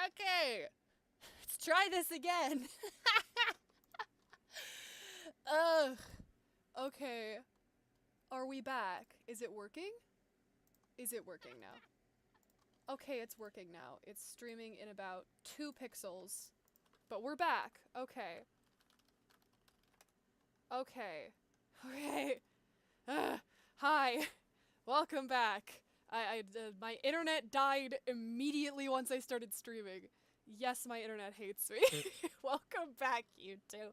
Okay. Let's try this again. Ugh. Okay. Are we back? Is it working? Is it working now? Okay, it's working now. It's streaming in about 2 pixels. But we're back. Okay. Okay. Okay. Hi. Welcome back. My internet died immediately once I started streaming. Yes, my internet hates me. Welcome back, you two.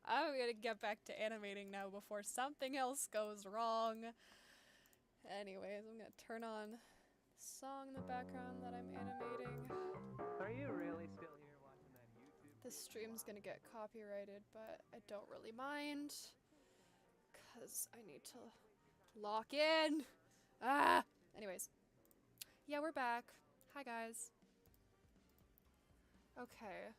I'm gonna get back to animating now before something else goes wrong. Anyways, I'm gonna turn on the song in the background that I'm animating. Are you really still here watching that YouTube? This stream's gonna get copyrighted, but I don't really mind. Cause I need to lock in. Ah! Anyways. Yeah, we're back. Hi, guys. Okay.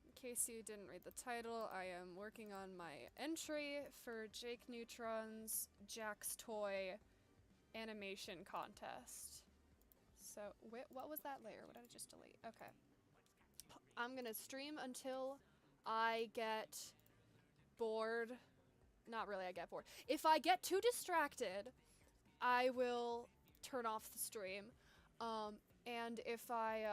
In case you didn't read the title, I am working on my entry for Jake Neutron's JAX toy animation contest. So, what was that layer? What did I just delete? Okay. I'm gonna stream until I get bored. Not really, I get bored. If I get too distracted, I will turn off the stream. And if I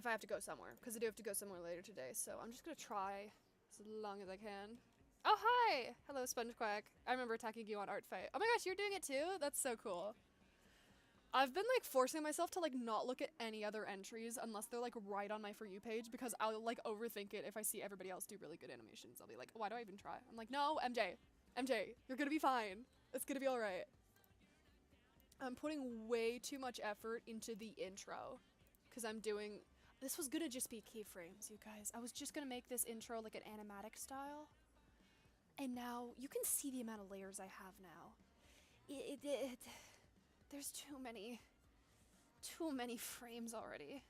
have to go somewhere, because I do have to go somewhere later today, so I'm just gonna try as long as I can. Oh, hi! Hello, SpongeQuack. I remember attacking you on Artfight. Oh my gosh, you're doing it too? That's so cool. I've been like forcing myself to like not look at any other entries unless they're like right on my For You page, because I'll like overthink it if I see everybody else do really good animations. I'll be like, why do I even try? I'm like, no, MJ, you're gonna be fine. It's gonna be alright. I'm putting way too much effort into the intro, because this was gonna just be keyframes, you guys. I was just gonna make this intro like an animatic style, and now you can see the amount of layers I have now. There's too many frames already.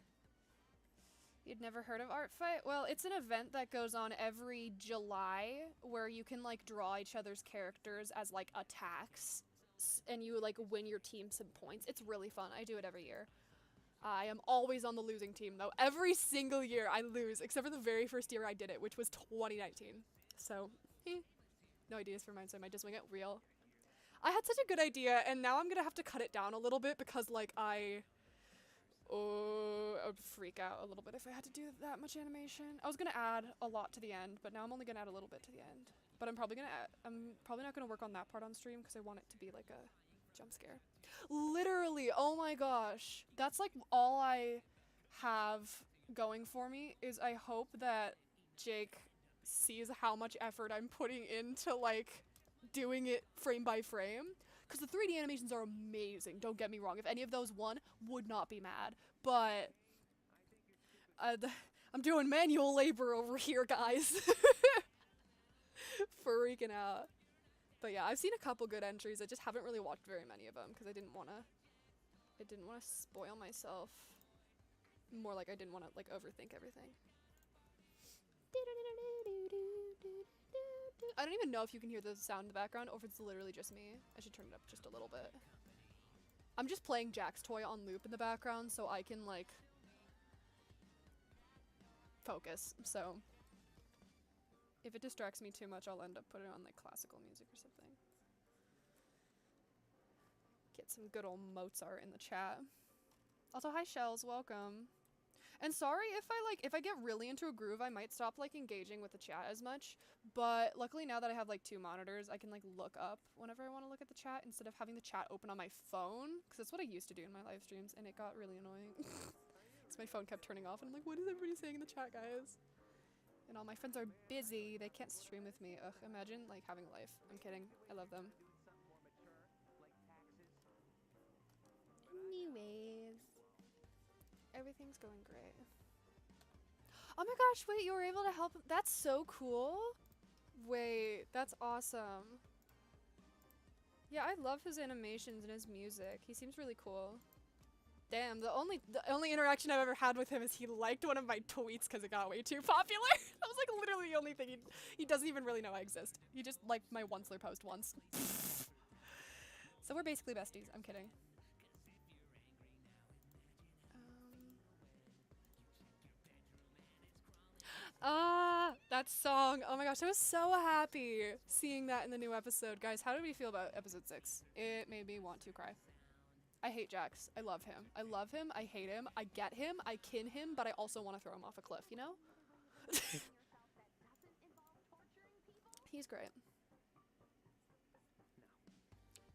You'd never heard of Artfight? Well, it's an event that goes on every July where you can like draw each other's characters as like attacks, and you like win your team some points. It's really fun. I do it every year. I am always on the losing team though. Every single year I lose, except for the very first year I did it, which was 2019. So, no ideas for mine, so I might just wing it real. I had such a good idea, and now I'm gonna have to cut it down a little bit because, like, I would freak out a little bit if I had to do that much animation. I was gonna add a lot to the end, but now I'm only gonna add a little bit to the end. But I'm probably not gonna work on that part on stream because I want it to be like a jump scare. Literally, oh my gosh. That's like all I have going for me is I hope that Jake sees how much effort I'm putting into, like, doing it frame by frame, because the 3D animations are amazing, don't get me wrong. If any of those won, would not be mad, but I'm doing manual labor over here, guys. Freaking out. But yeah, I've seen a couple good entries. I just haven't really watched very many of them because I didn't want to spoil myself. More like I didn't want to like overthink everything. I don't even know if you can hear the sound in the background or if it's literally just me. I should turn it up just a little bit. I'm just playing Jack's toy on loop in the background so I can, like, focus. So, if it distracts me too much, I'll end up putting on, like, classical music or something. Get some good old Mozart in the chat. Also, hi Shells, welcome. And sorry if I get really into a groove, I might stop like engaging with the chat as much, but luckily now that I have like 2 monitors, I can like look up whenever I want to look at the chat instead of having the chat open on my phone, because that's what I used to do in my live streams, and it got really annoying because my phone kept turning off and I'm like, what is everybody saying in the chat, guys? And all my friends are busy, they can't stream with me. Ugh, imagine like having a life. I'm kidding, I love them. Anyways, everything's going great. Oh my gosh, wait, you were able to help him? That's so cool. Wait, that's awesome. Yeah, I love his animations and his music. He seems really cool. Damn, the only interaction I've ever had with him is he liked one of my tweets because it got way too popular. That was like literally the only thing he doesn't even really know I exist. He just liked my Onceler post once. So we're basically besties, I'm kidding. that song. Oh my gosh, I was so happy seeing that in the new episode. Guys, how did we feel about episode 6? It made me want to cry. I hate JAX. I love him. I love him. I hate him. I get him. I kin him, but I also want to throw him off a cliff, you know? He's great.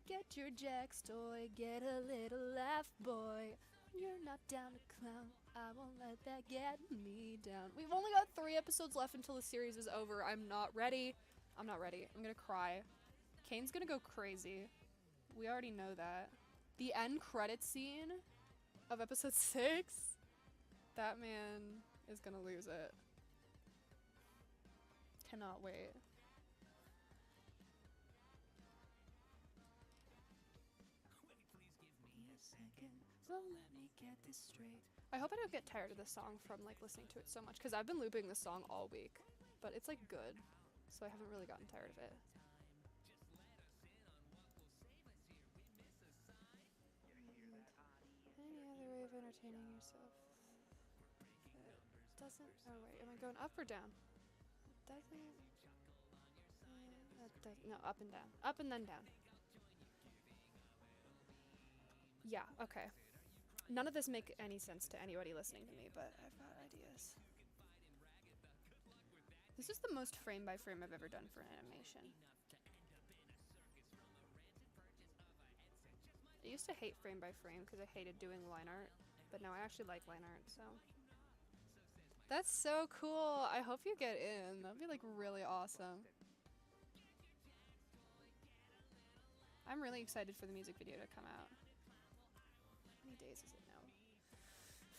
Get your JAX toy, get a little laugh, boy. You're not down to clown. I won't let that get me down. We've only got 3 episodes left until the series is over. I'm not ready. I'm not ready. I'm gonna cry. Kane's gonna go crazy. We already know that. The end credit scene of episode 6, that man is gonna lose it. Cannot wait. Well, let me get this straight. I hope I don't get tired of this song from like listening to it so much, because I've been looping this song all week, but it's like good, so I haven't really gotten tired of it. Any other way of entertaining yourself? It doesn't. Oh wait, am I going up or down? It doesn't. That does, no, up and down. Up and then down. Yeah. Okay. None of this make any sense to anybody listening to me, but I've got ideas. This is the most frame by frame I've ever done for an animation. I used to hate frame by frame because I hated doing line art, but now I actually like line art, so. That's so cool. I hope you get in. That'd be like really awesome. I'm really excited for the music video to come out. How many days is it now?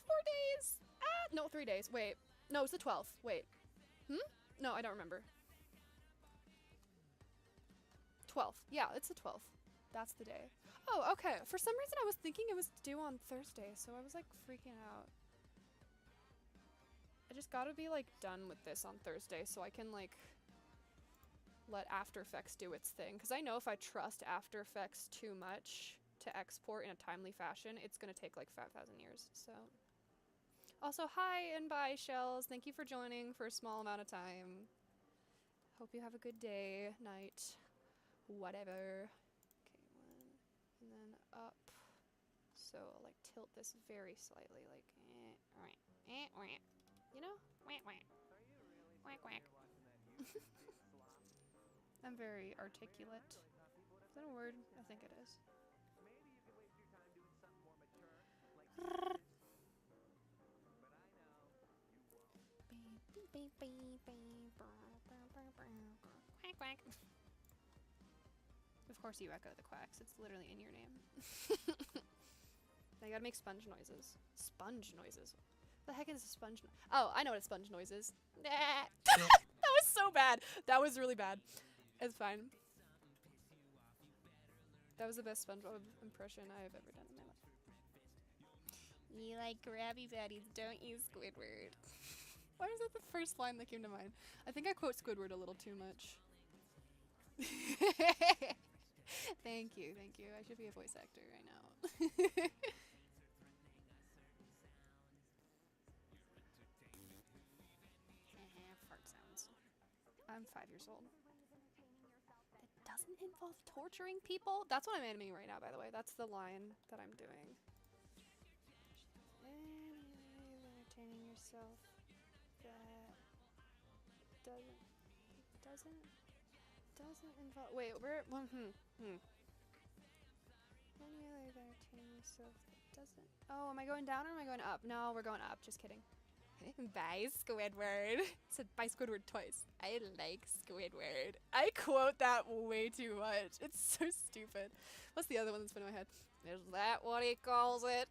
4 days! Ah! No, 3 days. Wait. No, it's the 12th. Wait. No, I don't remember. 12th. Yeah, it's the 12th. That's the day. Oh, okay. For some reason I was thinking it was due on Thursday, so I was like freaking out. I just gotta be like done with this on Thursday so I can like let After Effects do its thing. Because I know if I trust After Effects too much to export in a timely fashion, it's gonna take like 5,000 years, so. Also, hi and bye, Shells. Thank you for joining for a small amount of time. Hope you have a good day, night, whatever. Okay, 1, and then up. So I'll like tilt this very slightly, like, you know? Whack, whack. I'm very articulate. Is that a word? I think it is. Quack, quack. Of course you echo the quacks. It's literally in your name. Now you gotta make sponge noises. Sponge noises. What the heck is a sponge noise? Oh, I know what a sponge noise is. That was so bad. That was really bad. It's fine. That was the best SpongeBob impression I have ever done in my life. You like Krabby Patties, don't you, Squidward? Why is that the first line that came to mind? I think I quote Squidward a little too much. Thank you, thank you. I should be a voice actor right now. Fart sounds. I'm 5 years old. It doesn't involve torturing people? That's what I'm animating right now, by the way. That's the line that I'm doing. Entertaining yourself. That doesn't involve. Wait, where? Any other entertaining yourself that doesn't. Oh, am I going down or am I going up? No, we're going up. Just kidding. Bye, Squidward. Said bye, Squidward twice. I like Squidward. I quote that way too much. It's so stupid. What's the other one that's been in my head? Is that what he calls it?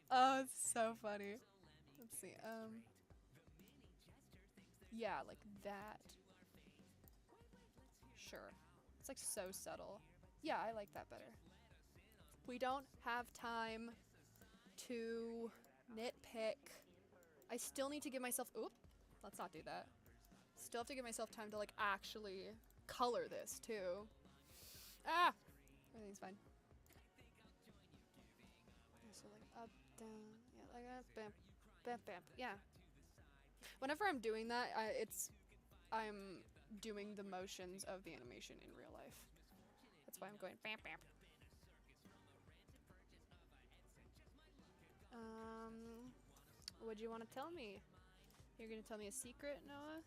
Oh, it's so funny. Let's see. Yeah, like that. Sure. It's like so subtle. Yeah, I like that better. We don't have time to nitpick. I still need to give myself, oop, let's not do that. Still have to give myself time to like actually color this too. Ah! Everything's fine. So like up, down, yeah, like that, bam, bam, bam, yeah. Whenever I'm doing that, I'm doing the motions of the animation in real life. That's why I'm going bam bam. What do you want to tell me? You're gonna tell me a secret, Noah?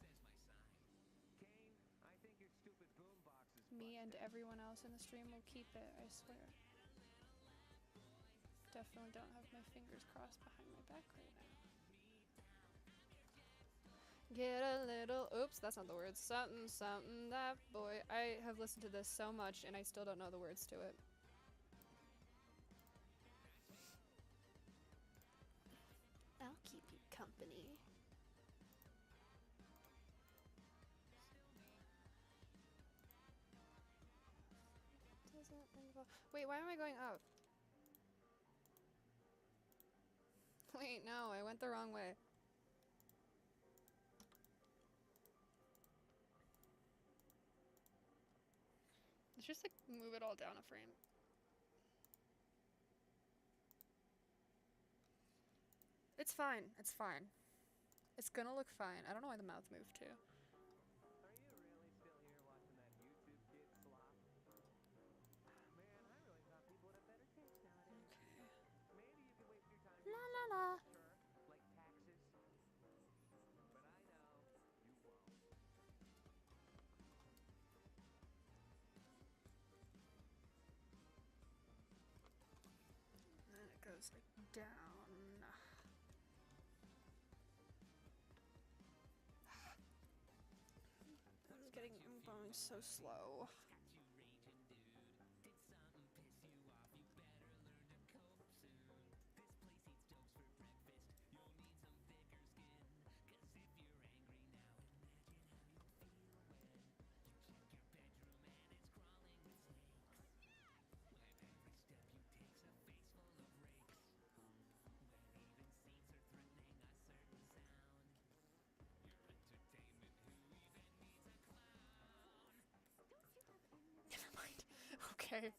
Me and everyone else in the stream will keep it, I swear. Definitely don't have my fingers crossed behind my back right now. Get a little, oops, that's not the words. Something, something, that boy. I have listened to this so much and I still don't know the words to it. I'll keep you company. Doesn't involve. Wait, why am I going up? Wait, no, I went the wrong way. Let's just like move it all down a frame. It's fine. It's fine. It's gonna look fine. I don't know why the mouth moved too. Are you really still here watching that YouTube kid slop? Man, I really thought people would have better taste nowadays. Maybe you could waste your time La la la. like taxes. But I know you won't. And then it goes like down. I'm going so slow. Okay.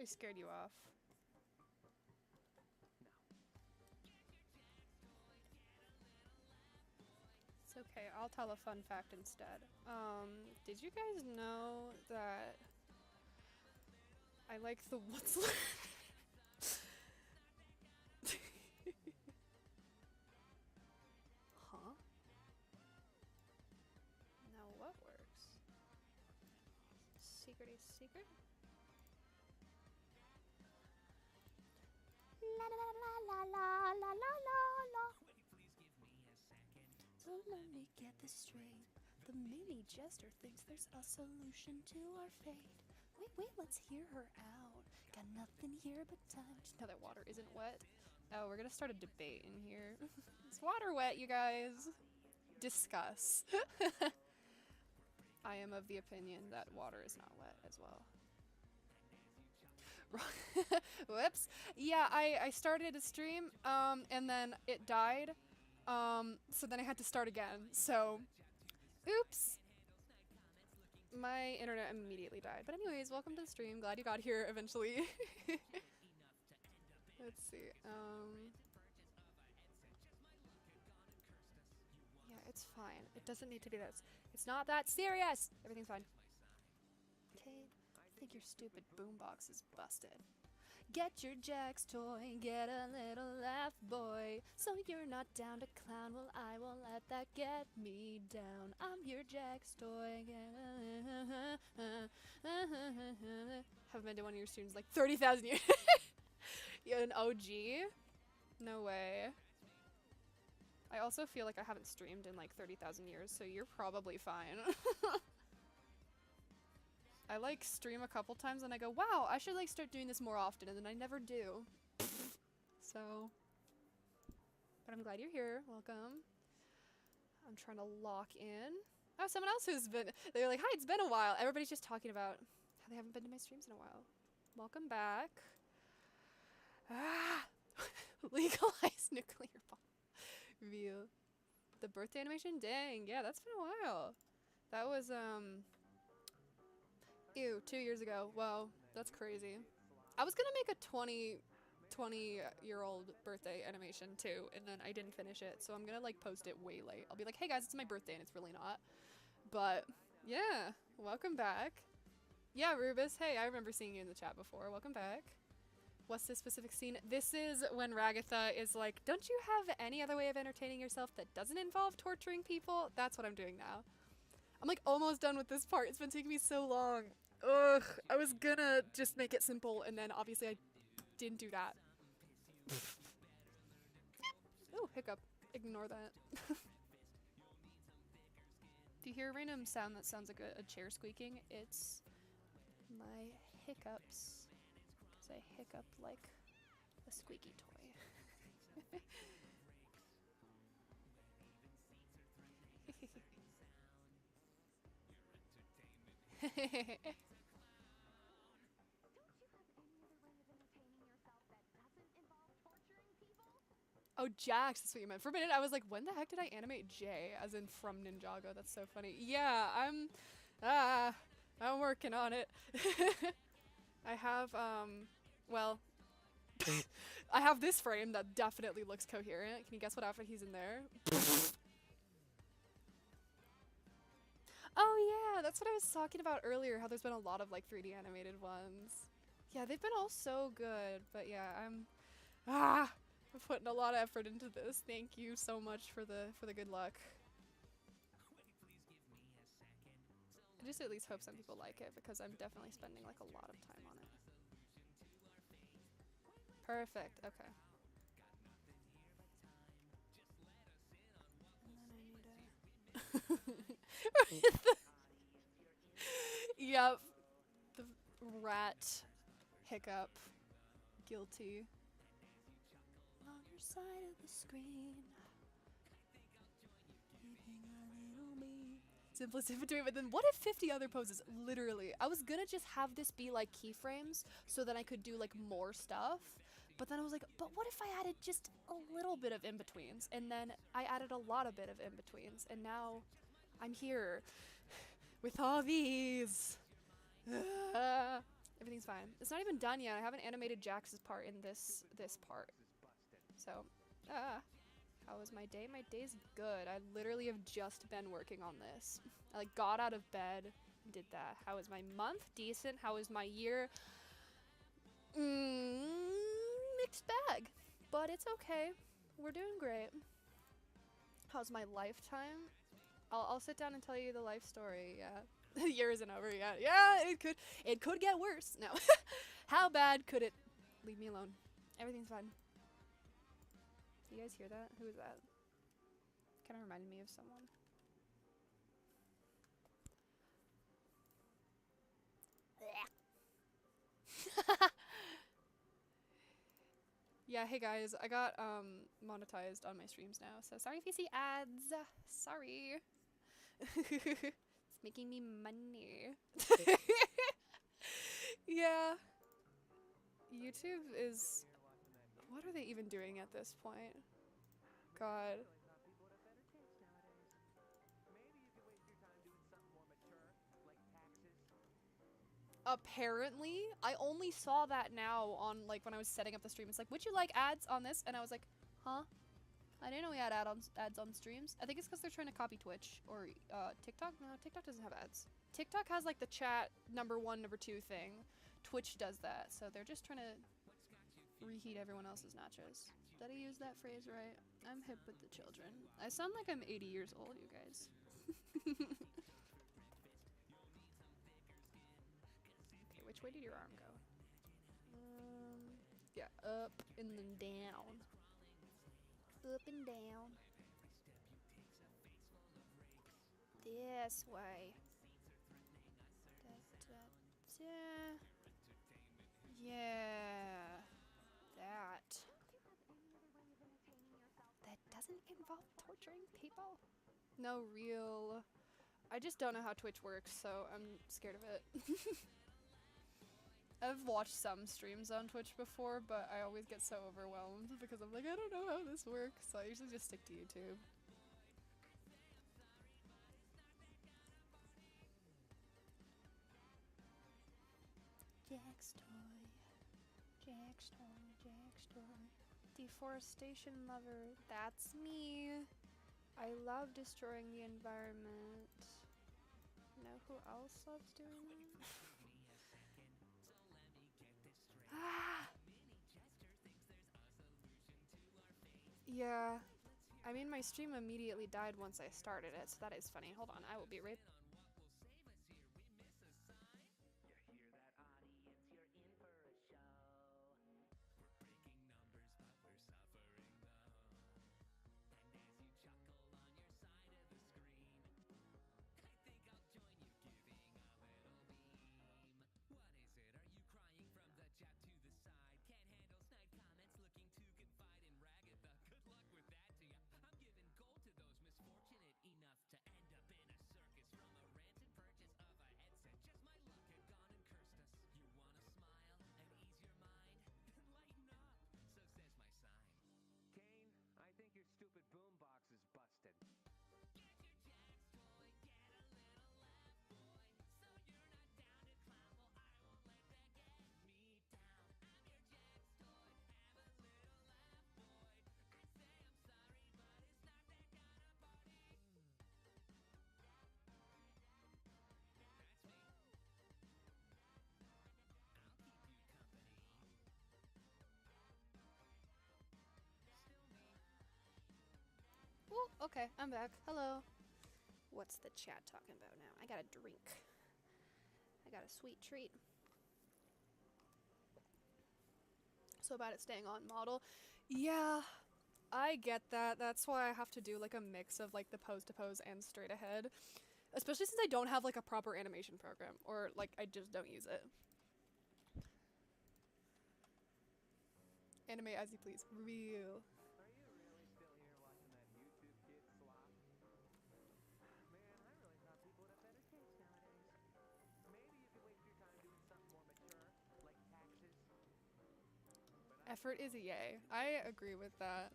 I scared you off. It's okay, I'll tell a fun fact instead. Did you guys know that I like the what's Huh? Now what works? Secret is secret? La la la la la la la la. So let me get this straight. The mini jester thinks there's a solution to our fate. Wait, let's hear her out. Got nothing here but time. Just know that water isn't wet. Oh, we're gonna start a debate in here. Is water wet, you guys? Discuss. I am of the opinion that water is not wet as well. Whoops. Yeah, I started a stream, and then it died. So then I had to start again. So, oops. My internet immediately died. But anyways, welcome to the stream. Glad you got here eventually. Let's see. Yeah, it's fine. It doesn't need to be that. It's not that serious. Everything's fine. Okay. I think your stupid boombox is busted. Get your JAX toy, get a little laugh, boy. So you're not down to clown, well I won't let that get me down. I'm your JAX toy. Haven't been to one of your streams like 30,000 years. You're an OG? No way. I also feel like I haven't streamed in like 30,000 years, so you're probably fine. I like stream a couple times and I go, wow, I should like start doing this more often, and then I never do. So, but I'm glad you're here. Welcome. I'm trying to lock in. Oh, someone else who's been, they're like, hi, it's been a while. Everybody's just talking about how they haven't been to my streams in a while. Welcome back. Ah, legalize nuclear bomb. Reveal. The birthday animation? Dang, yeah, that's been a while. That was, ew, 2 years ago. Wow, that's crazy. I was gonna make a 20-year-old birthday animation too, and then I didn't finish it, so I'm gonna like post it way late. I'll be like, hey guys, it's my birthday, and it's really not. But yeah, welcome back. Yeah, Rubus, hey, I remember seeing you in the chat before. Welcome back. What's this specific scene? This is when Ragatha is like, don't you have any other way of entertaining yourself that doesn't involve torturing people? That's what I'm doing now. I'm like almost done with this part. It's been taking me so long. Ugh, I was gonna just make it simple, and then obviously I didn't do that. Oh, hiccup. Ignore that. Do you hear a random sound that sounds like a chair squeaking? It's my hiccups. Because I hiccup like a squeaky toy. Oh, JAX, that's what you meant. For a minute, I was like, when the heck did I animate J? As in from Ninjago. That's so funny. Yeah, I'm working on it. I have, well, I have this frame that definitely looks coherent. Can you guess what outfit he's in there? Oh yeah, that's what I was talking about earlier, how there's been a lot of like 3D animated ones. Yeah, they've been all so good, but yeah, I'm putting a lot of effort into this. Thank you so much for the good luck. I just at least hope some people like it, because I'm definitely spending like a lot of time on it. Perfect, okay. And then I need to yep. The rat hiccup. Guilty. On your side of the screen. Keeping a little me. Simplest in between, but then what if 50 other poses? Literally. I was gonna just have this be like keyframes so that I could do like more stuff. But then I was like, but what if I added just a little bit of in-betweens? And then I added a lot of bit of in-betweens. And now I'm here with all these. Everything's fine. It's not even done yet. I haven't animated Jax's part in this part. So, how was my day? My day's good. I literally have just been working on this. I like got out of bed and did that. How was my month? Decent. How was my year? Mixed bag, but it's okay. We're doing great. How's my lifetime? I'll sit down and tell you the life story. Yeah, the year isn't over yet. Yeah, it could get worse. No, how bad could it? Leave me alone. Everything's fine. Do you guys hear that? Who is that? Kind of reminded me of someone. Yeah, hey guys, I got monetized on my streams now, so sorry if you see ads. Sorry. It's making me money. Yeah. YouTube is... What are they even doing at this point? God. Apparently, I only saw that now on like when I was setting up the stream. It's like, would you like ads on this? And I was like, huh? I didn't know we had ads on streams. I think it's because they're trying to copy Twitch or TikTok. No, TikTok doesn't have ads. TikTok has like the chat number 1, number 2 thing. Twitch does that, so they're just trying to reheat everyone else's nachos. Did I use that phrase right? I'm hip with the children. I sound like I'm 80 years old, you guys. Which way did your arm go? Yeah, up and then down. Up and down. This way. Yeah. That. That doesn't involve torturing people? No, real. I just don't know how Twitch works, so I'm scared of it. I've watched some streams on Twitch before, but I always get so overwhelmed because I'm like, I don't know how this works, so I usually just stick to YouTube. Jax toy, Jax toy, Jax Deforestation lover. That's me. I love destroying the environment. Know who else loves doing that? Ah! Yeah. I mean, my stream immediately died once I started it, so that is funny. Hold on, I will be right. You hear that, audience? You're in for a show. We're breaking numbers, but we're suffering though. And as you chuckle on your side of the screen, I think I'll join you giving a little beam. What is it? Are you crying from the chat to the side? Can't handle snide comments, looking to confide in Ragatha. Good luck with that to ya. I'm giving gold to those misfortunate enough to end up in a circus from a rancid purchase of a headset. Just my luck had gone and cursed us. You wanna smile and ease your mind? Then lighten up, so says my sign. Kane, I think your stupid boombox is busted. Get your JAX toy, get a little laugh, boy. So you're not down to clown, well I won't let that get me down. I'm your JAX toy, have a little laugh, boy. I say I'm sorry, but it's not that kind of party. That's me. I'll keep you company. Still me. Ooh, okay, I'm back. Hello. What's the chat talking about now? I got a drink. I got a sweet treat. So bad at staying on model. Yeah, I get that. That's why I have to do like a mix of like the pose to pose and straight ahead. Especially since I don't have like a proper animation program, or like I just don't use it. Anime as you please. Real. Are you really still here watching that YouTube kid slop? Man, I really thought people would have better taste nowadays. Maybe you could waste your time doing something more mature, like taxes. But Effort is a yay. I agree with that.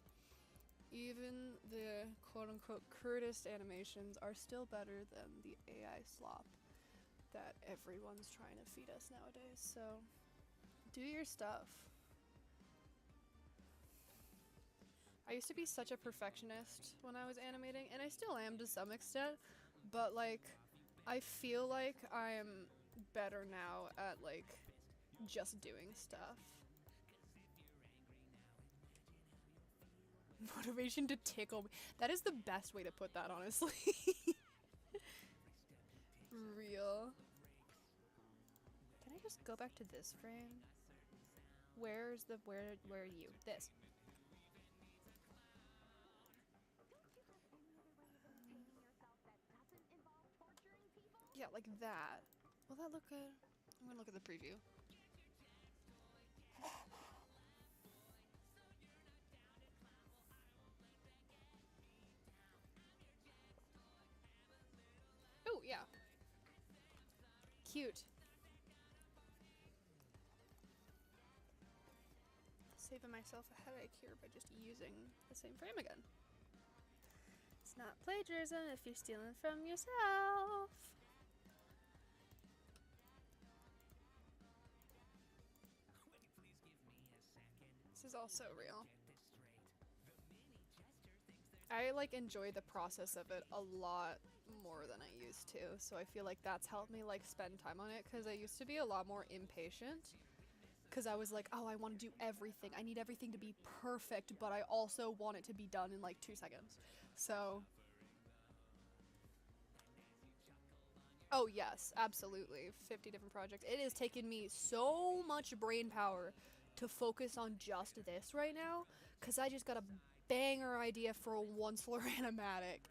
Even the quote-unquote crudest animations are still better than the AI slop that everyone's trying to feed us nowadays. So, do your stuff. I used to be such a perfectionist when I was animating, and I still am to some extent, but like, I feel like I'm better now at like just doing stuff. Motivation to tickle me. That is the best way to put that, honestly. Real. Can I just go back to this frame? Where are you? This. Yeah, like that. Will that look good? I'm gonna look at the preview. Oh, yeah. Cute. Saving myself a headache here by just using the same frame again. It's not plagiarism if you're stealing from yourself. This is also real. I like enjoy the process of it a lot more than I used to, so I feel like that's helped me like spend time on it, because I used to be a lot more impatient, because I was like, oh, I want to do everything, I need everything to be perfect, but I also want it to be done in like 2 seconds. So oh yes, absolutely, 50 different projects. It has taken me so much brain power to focus on just this right now, because I just got a banger idea for a one slur animatic,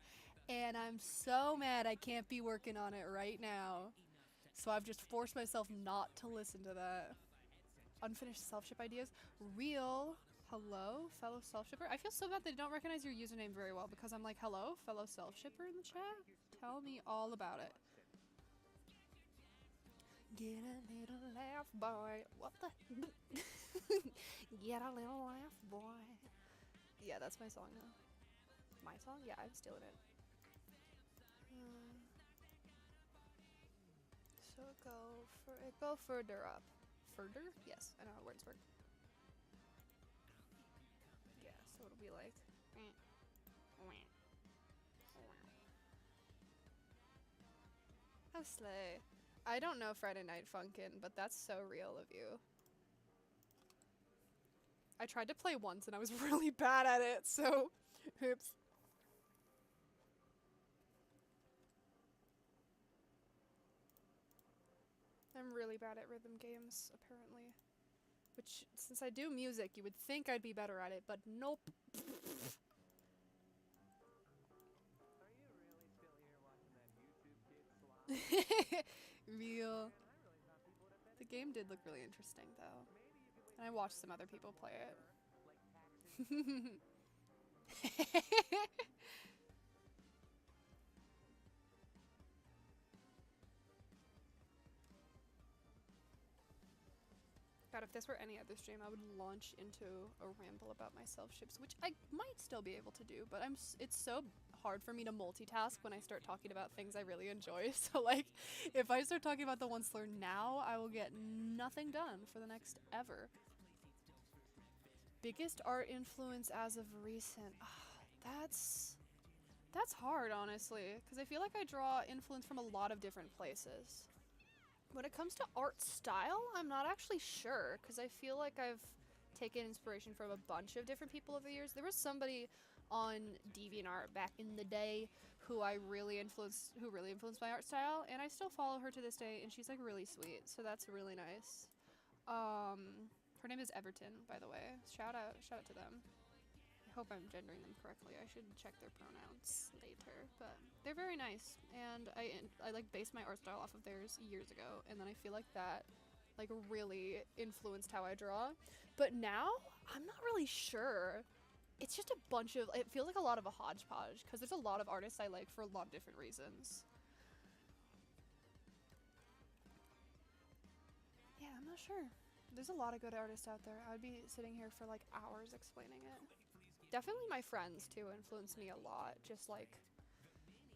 and I'm so mad I can't be working on it right now. So I've just forced myself not to listen to that. Unfinished self-ship ideas. Real. Hello, fellow self-shipper. I feel so bad they don't recognize your username very well, because I'm like, hello, fellow self-shipper in the chat? Tell me all about it. Get a little laugh, boy. What the? Get a little laugh, boy. Yeah, that's my song now. My song? Yeah, I'm stealing it. So go further up. Further? Yes, I know how words work. be like. Oh, slay. I don't know Friday Night Funkin', but that's so real of you. I tried to play once and I was really bad at it, so oops. I'm really bad at rhythm games, apparently. Which, since I do music, you would think I'd be better at it, but nope. Are you really still here watching that YouTube kid slop? Real. Man, I really thought people would have been The game did look really interesting, though. maybe you could And I watched some other people play it. like God, if this were any other stream, I would launch into a ramble about my self-ships, which I might still be able to do, but it's so hard for me to multitask when I start talking about things I really enjoy. So, like, if I start talking about the one slur now, I will get nothing done for the next ever. Biggest art influence as of recent. That's hard, honestly, because I feel like I draw influence from a lot of different places. When it comes to art style, I'm not actually sure, because I feel like I've taken inspiration from a bunch of different people over the years. There was somebody on DeviantArt back in the day who really influenced my art style, and I still follow her to this day, and she's like really sweet, so that's really nice. Her name is Everton, by the way. Shout out to them. I hope I'm gendering them correctly. I should check their pronouns later, but they're very nice, and I like based my art style off of theirs years ago, and then I feel like that like really influenced how I draw. But now I'm not really sure. It's just a bunch of, it feels like a lot of a hodgepodge, because there's a lot of artists I like for a lot of different reasons. Yeah, I'm not sure. There's a lot of good artists out there. I would be sitting here for like hours explaining it. Definitely my friends too influenced me a lot. Just like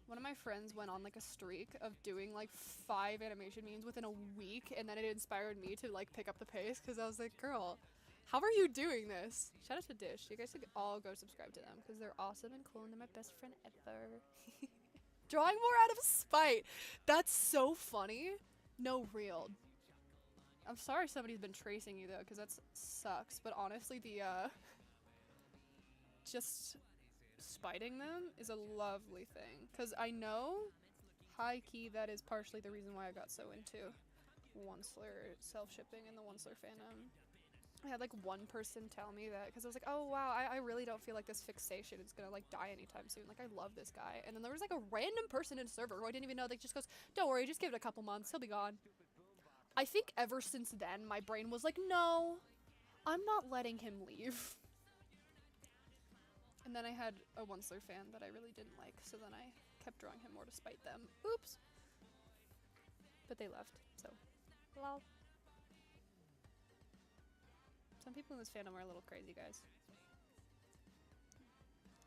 one of my friends went on like a streak of doing like 5 animation memes within a week, and then it inspired me to like pick up the pace, because I was like, girl, how are you doing this? Shout out to Dish. You guys should all go subscribe to them because they're awesome and cool, and they're my best friend ever. Drawing more out of spite. That's so funny. No, real. I'm sorry somebody's been tracing you though, because that sucks. But honestly, the just spiting them is a lovely thing, because I know high key that is partially the reason why I got so into one slur self-shipping and the one slur fandom. I had like one person tell me that, because I was like, oh wow, I really don't feel like this fixation is gonna like die anytime soon. Like, I love this guy. And then there was like a random person in server who I didn't even know, like, just goes, don't worry, just give it a couple months, he'll be gone. I think ever since then my brain was like, no, I'm not letting him leave. And then I had a one slur fan that I really didn't like, so then I kept drawing him more to spite them. Oops. But they left, so lol. Some people in this fandom are a little crazy, guys.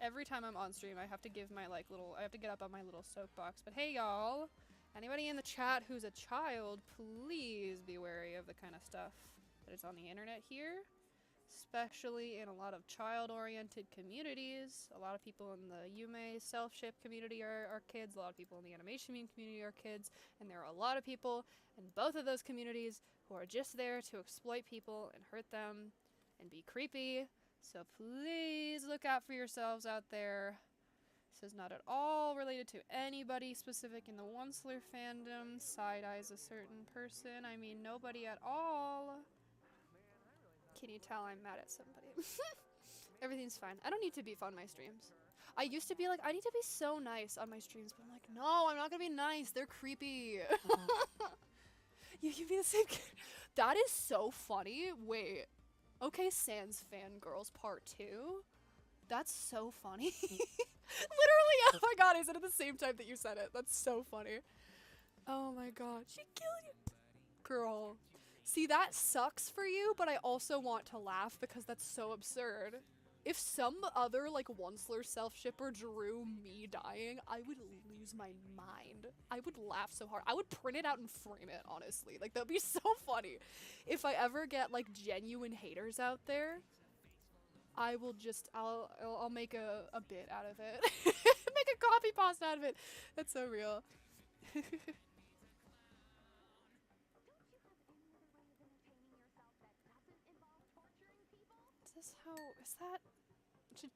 Every time I'm on stream, I have to give my like little, I have to get up on my little soapbox. But hey y'all, anybody in the chat who's a child, please be wary of the kind of stuff that is on the internet here. Especially in a lot of child-oriented communities. A lot of people in the Yume self-ship community are kids. A lot of people in the animation meme community are kids. And there are a lot of people in both of those communities who are just there to exploit people and hurt them and be creepy. So please look out for yourselves out there. This is not at all related to anybody specific in the one slur fandom. Side-eyes a certain person. I mean, nobody at all. Can you tell I'm mad at somebody? Everything's fine. I don't need to beef on my streams. I used to be like, I need to be so nice on my streams, but I'm like, no, I'm not gonna be nice. They're creepy. You can be the same kid. That is so funny. Wait. Okay, Sans Fangirls Part 2? That's so funny. Literally, oh my god, I said it at the same time that you said it. That's so funny. Oh my god. She killed you. Girl. See, that sucks for you, but I also want to laugh because that's so absurd. If some other, like, one slur self-shipper drew me dying, I would lose my mind. I would laugh so hard. I would print it out and frame it, honestly. Like, that'd be so funny. If I ever get, like, genuine haters out there, I will just, I'll make a bit out of it. Make a copy pasta out of it. That's so real. Is this how, is that, should,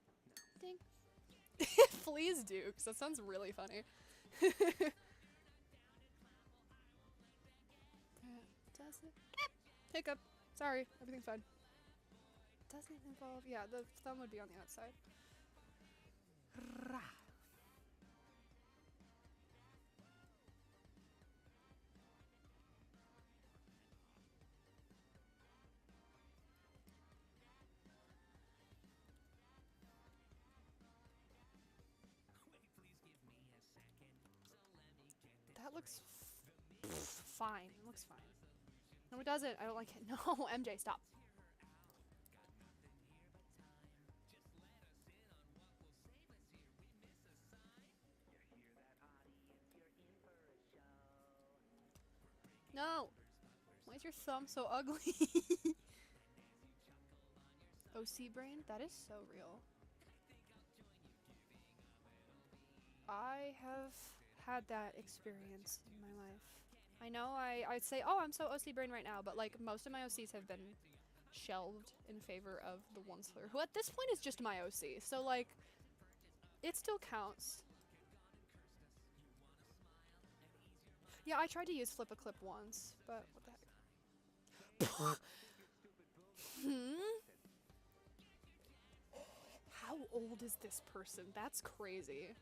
ding. Please do, because that sounds really funny. Does it? Hiccup. Sorry, everything's fine. Doesn't involve, yeah, the thumb would be on the outside. Rah. That looks fine. It looks fine. No, it doesn't. I don't like it. No, MJ, stop. No! Why is your thumb so ugly? OC brain? That is so real. I have had that experience in my life. I know I'd say, oh, I'm so OC brain right now, but like most of my OCs have been shelved in favor of the one slur, who at this point is just my OC, so like, it still counts. Yeah, I tried to use flip a clip once, but what the heck? How old is this person? That's crazy.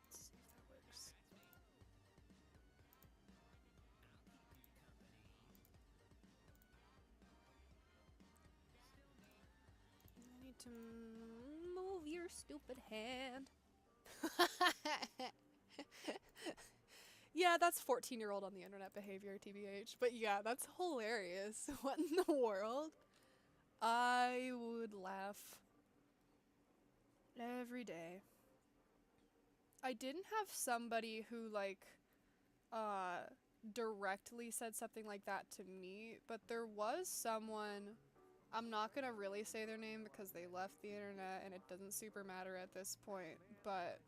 Let's see if that works. I need to move your stupid hand. Yeah, that's 14-year-old on the internet behavior, TBH. But yeah, that's hilarious. What in the world? I would laugh every day. I didn't have somebody who, like, directly said something like that to me, but there was someone, I'm not gonna really say their name because they left the internet and it doesn't super matter at this point, but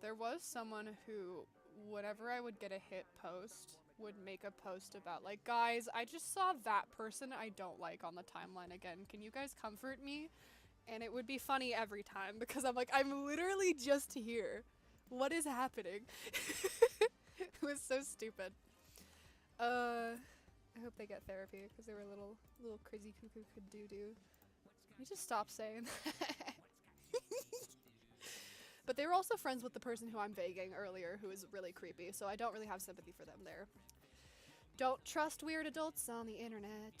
there was someone who, whenever I would get a hit post, would make a post about, like, guys, I just saw that person I don't like on the timeline again. Can you guys comfort me? And it would be funny every time because I'm like, I'm literally just here. What is happening? It was so stupid. I hope they get therapy because they were a little crazy cuckoo could do. You just stop saying that. But they were also friends with the person who I'm vaguing earlier, who is really creepy, so I don't really have sympathy for them there. Don't trust weird adults on the internet.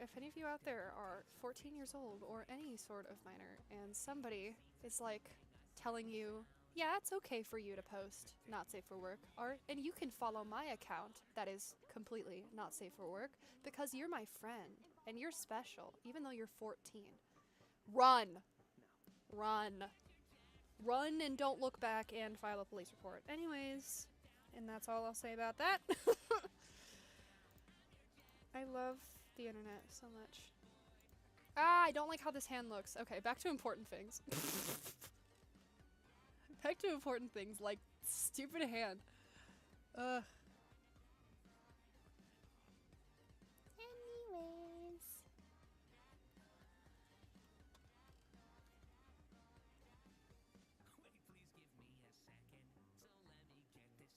If any of you out there are 14 years old or any sort of minor, and somebody is like telling you, yeah, it's okay for you to post not safe for work art, and you can follow my account that is completely not safe for work because you're my friend and you're special, even though you're 14. Run. Run. Run and don't look back and file a police report. Anyways, and that's all I'll say about that. I love the internet so much. Ah, I don't like how this hand looks. Okay, back to important things. Back to important things, like stupid hand. Ugh. Anyways.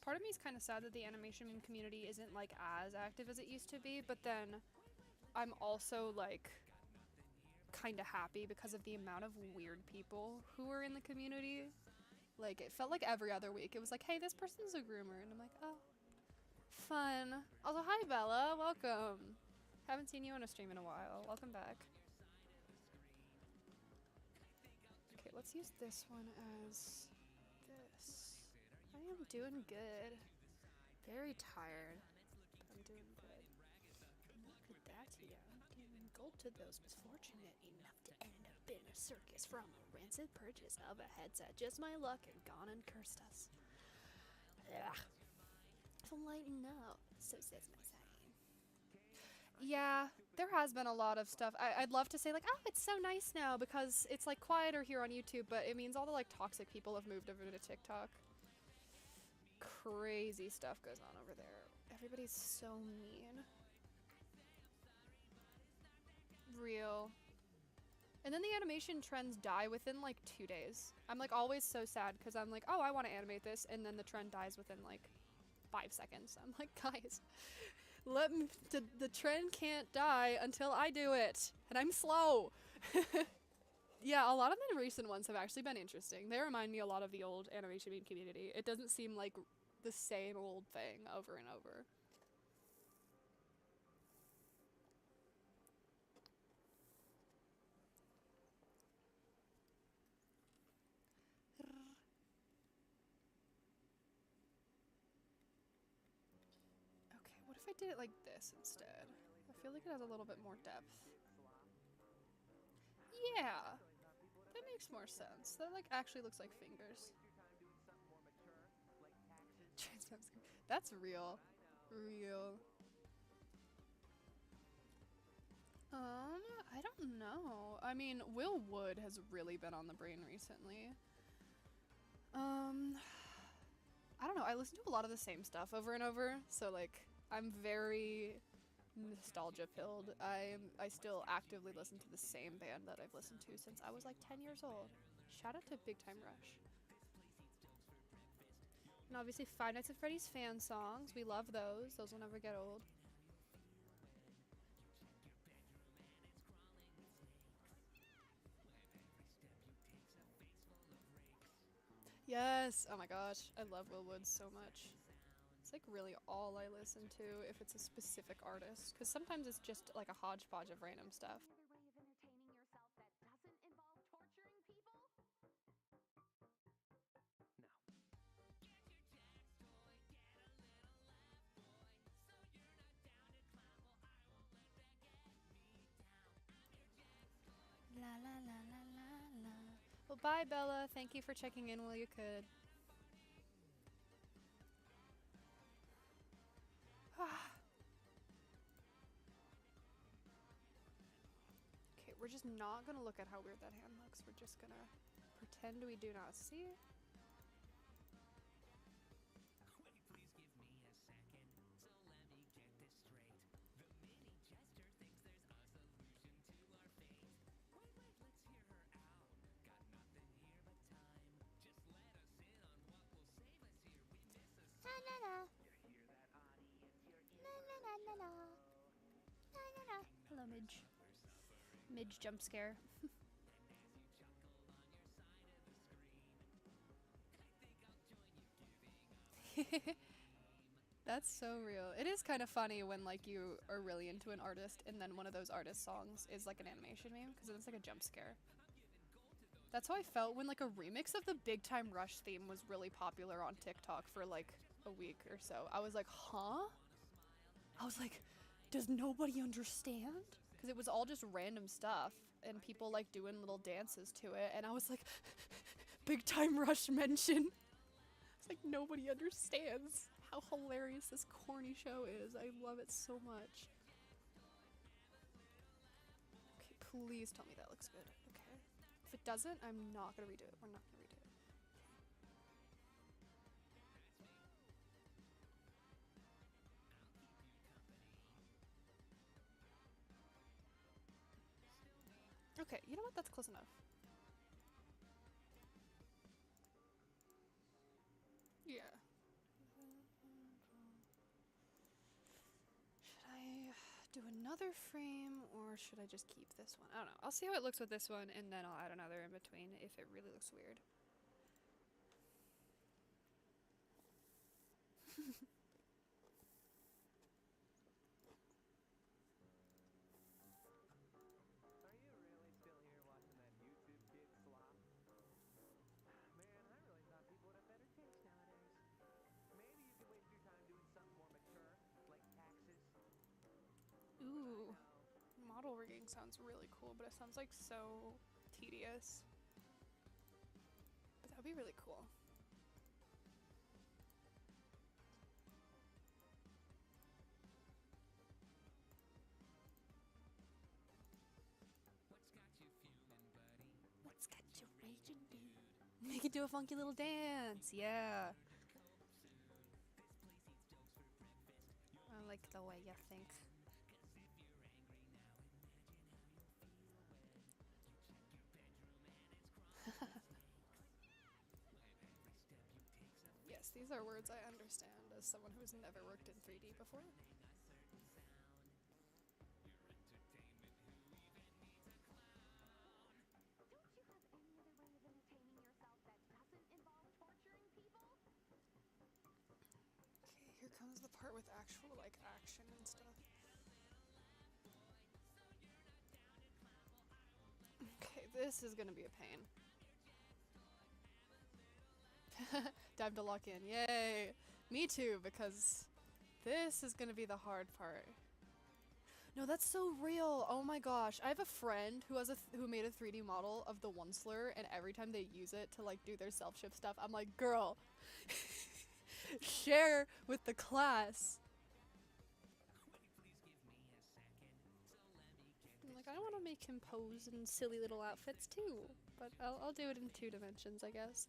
Part of me is kind of sad that the animation community isn't like as active as it used to be, but then I'm also like kind of happy because of the amount of weird people who are in the community. Like, it felt like every other week. It was like, hey, this person's a groomer. And I'm like, oh, fun. Also, hi, Bella. Welcome. Haven't seen you on a stream in a while. Welcome back. Okay, let's use this one as this. I am doing good. Very tired, but I'm doing good. Look at that sold to those misfortunate enough to end up in a circus from a rancid purchase of a headset. Just my luck and gone and cursed us. Ugh. So lighten up, so says my saying. Yeah, there has been a lot of stuff. I'd love to say like, oh, it's so nice now because it's like quieter here on YouTube, but it means all the like toxic people have moved over to TikTok. Crazy stuff goes on over there. Everybody's so mean. Real. And then the animation trends die within like 2 days. I'm like always so sad because I'm like, oh, I want to animate this, and then the trend dies within like 5 seconds. I'm like, guys, let me, the trend can't die until I do it, and I'm slow. Yeah, a lot of the recent ones have actually been interesting. They remind me a lot of the old animation meme community. It doesn't seem like the same old thing over and over. Okay, what if I did it like this instead? I feel like it has a little bit more depth. Yeah, that makes more sense. That like actually looks like fingers. That's real. Real. I don't know. I mean, Will Wood has really been on the brain recently. I don't know. I listen to a lot of the same stuff over and over, so like I'm very nostalgia pilled. I still actively listen to the same band that I've listened to since I was like 10 years old. Shout out to Big Time Rush. And obviously Five Nights at Freddy's fan songs. We love those. Those will never get old. Yes! Oh my gosh, I love Will Wood so much. It's like really all I listen to if it's a specific artist, because sometimes it's just like a hodgepodge of random stuff. La la la la la la. Well, bye Bella, thank you for checking in while you could. Okay, we're just not gonna look at how weird that hand looks. We're just gonna pretend we do not see. Hello, Midge. Midge jump scare. That's so real. It is kind of funny when like you are really into an artist and then one of those artist songs is like an animation meme because it's like a jump scare. That's how I felt when like a remix of the Big Time Rush theme was really popular on TikTok for like a week or so. I was like, huh? I was like, does nobody understand? Because it was all just random stuff and people like doing little dances to it, and I was like, Big Time Rush mention. It's like nobody understands how hilarious this corny show is. I love it so much. Okay, please tell me that looks good. Okay. If it doesn't, I'm not gonna redo it. We're not gonna redo it. Okay, you know what? That's close enough. Yeah. Should I do another frame or should I just keep this one? I don't know. I'll see how it looks with this one and then I'll add another in between if it really looks weird. Ooh, model rigging. thing sounds really cool, but it sounds like so tedious. But that would be really cool. What's got you raging, dude? Make it do a funky little dance, yeah. I like the way you think. Yes, these are words I understand as someone who's never worked in 3D before. Okay, here comes the part with actual, like, action and stuff. Okay, this is gonna be a pain. Time to lock in, yay! Me too, because this is gonna be the hard part. No, that's so real. Oh my gosh, I have a friend who has who made a 3D model of the one slur, and every time they use it to like do their self-shift stuff, I'm like, girl, share with the class. I'm like, I want to make him pose in silly little outfits too, but I'll do it in 2 dimensions, I guess.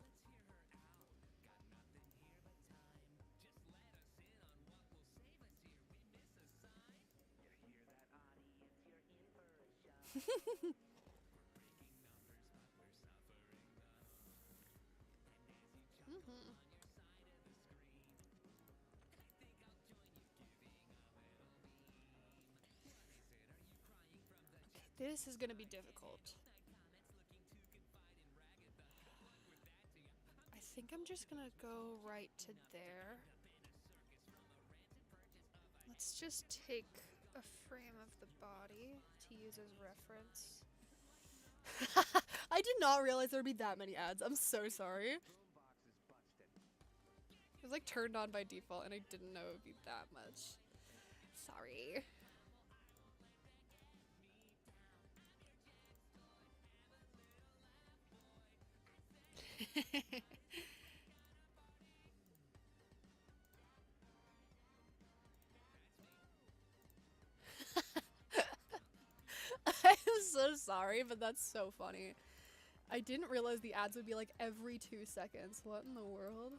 Okay, this is gonna be difficult. I think I'm just gonna go right to there. Let's just take a frame of the body to use as reference. I did not realize there would be that many ads. I'm so sorry. It was like turned on by default and I didn't know it would be that much. Sorry. I'm so sorry, but that's so funny. I didn't realize the ads would be like every 2 seconds. What in the world?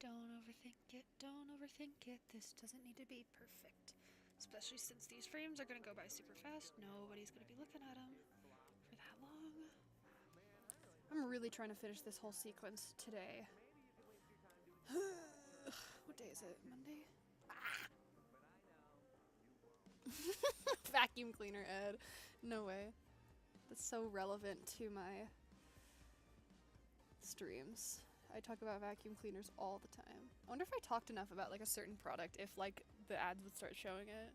Don't overthink it, don't overthink it. This doesn't need to be perfect. Especially since these frames are gonna go by super fast. Nobody's gonna be looking at them for that long. I'm really trying to finish this whole sequence today. What day is it? Monday? Ah! Vacuum cleaner Ed. No way. That's so relevant to my streams. I talk about vacuum cleaners all the time. I wonder if I talked enough about like a certain product if like the ads would start showing it.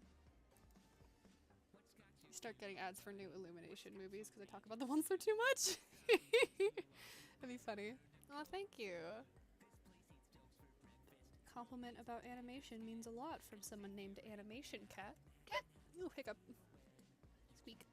Start getting ads for new Illumination movies because I talk about the ones that are too much. That'd be funny. Oh, thank you. Compliment about animation means a lot from someone named Animation Cat. Cat. Ooh, hiccup. Squeak.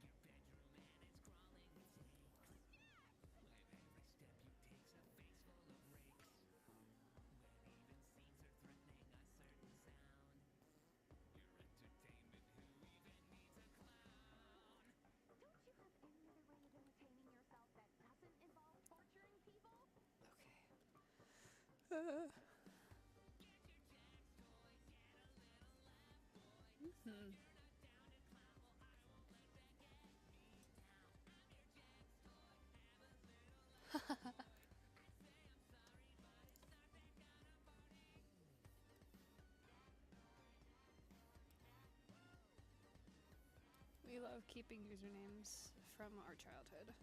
We love keeping usernames from our childhood.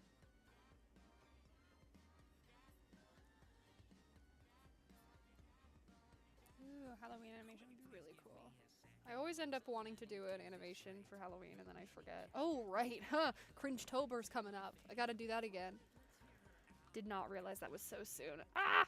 Ugh. Halloween animation would be really cool. I always end up wanting to do an animation for Halloween and then I forget. Oh, right, huh? Cringe-tober's coming up. I gotta do that again. Did not realize that was so soon. Ah!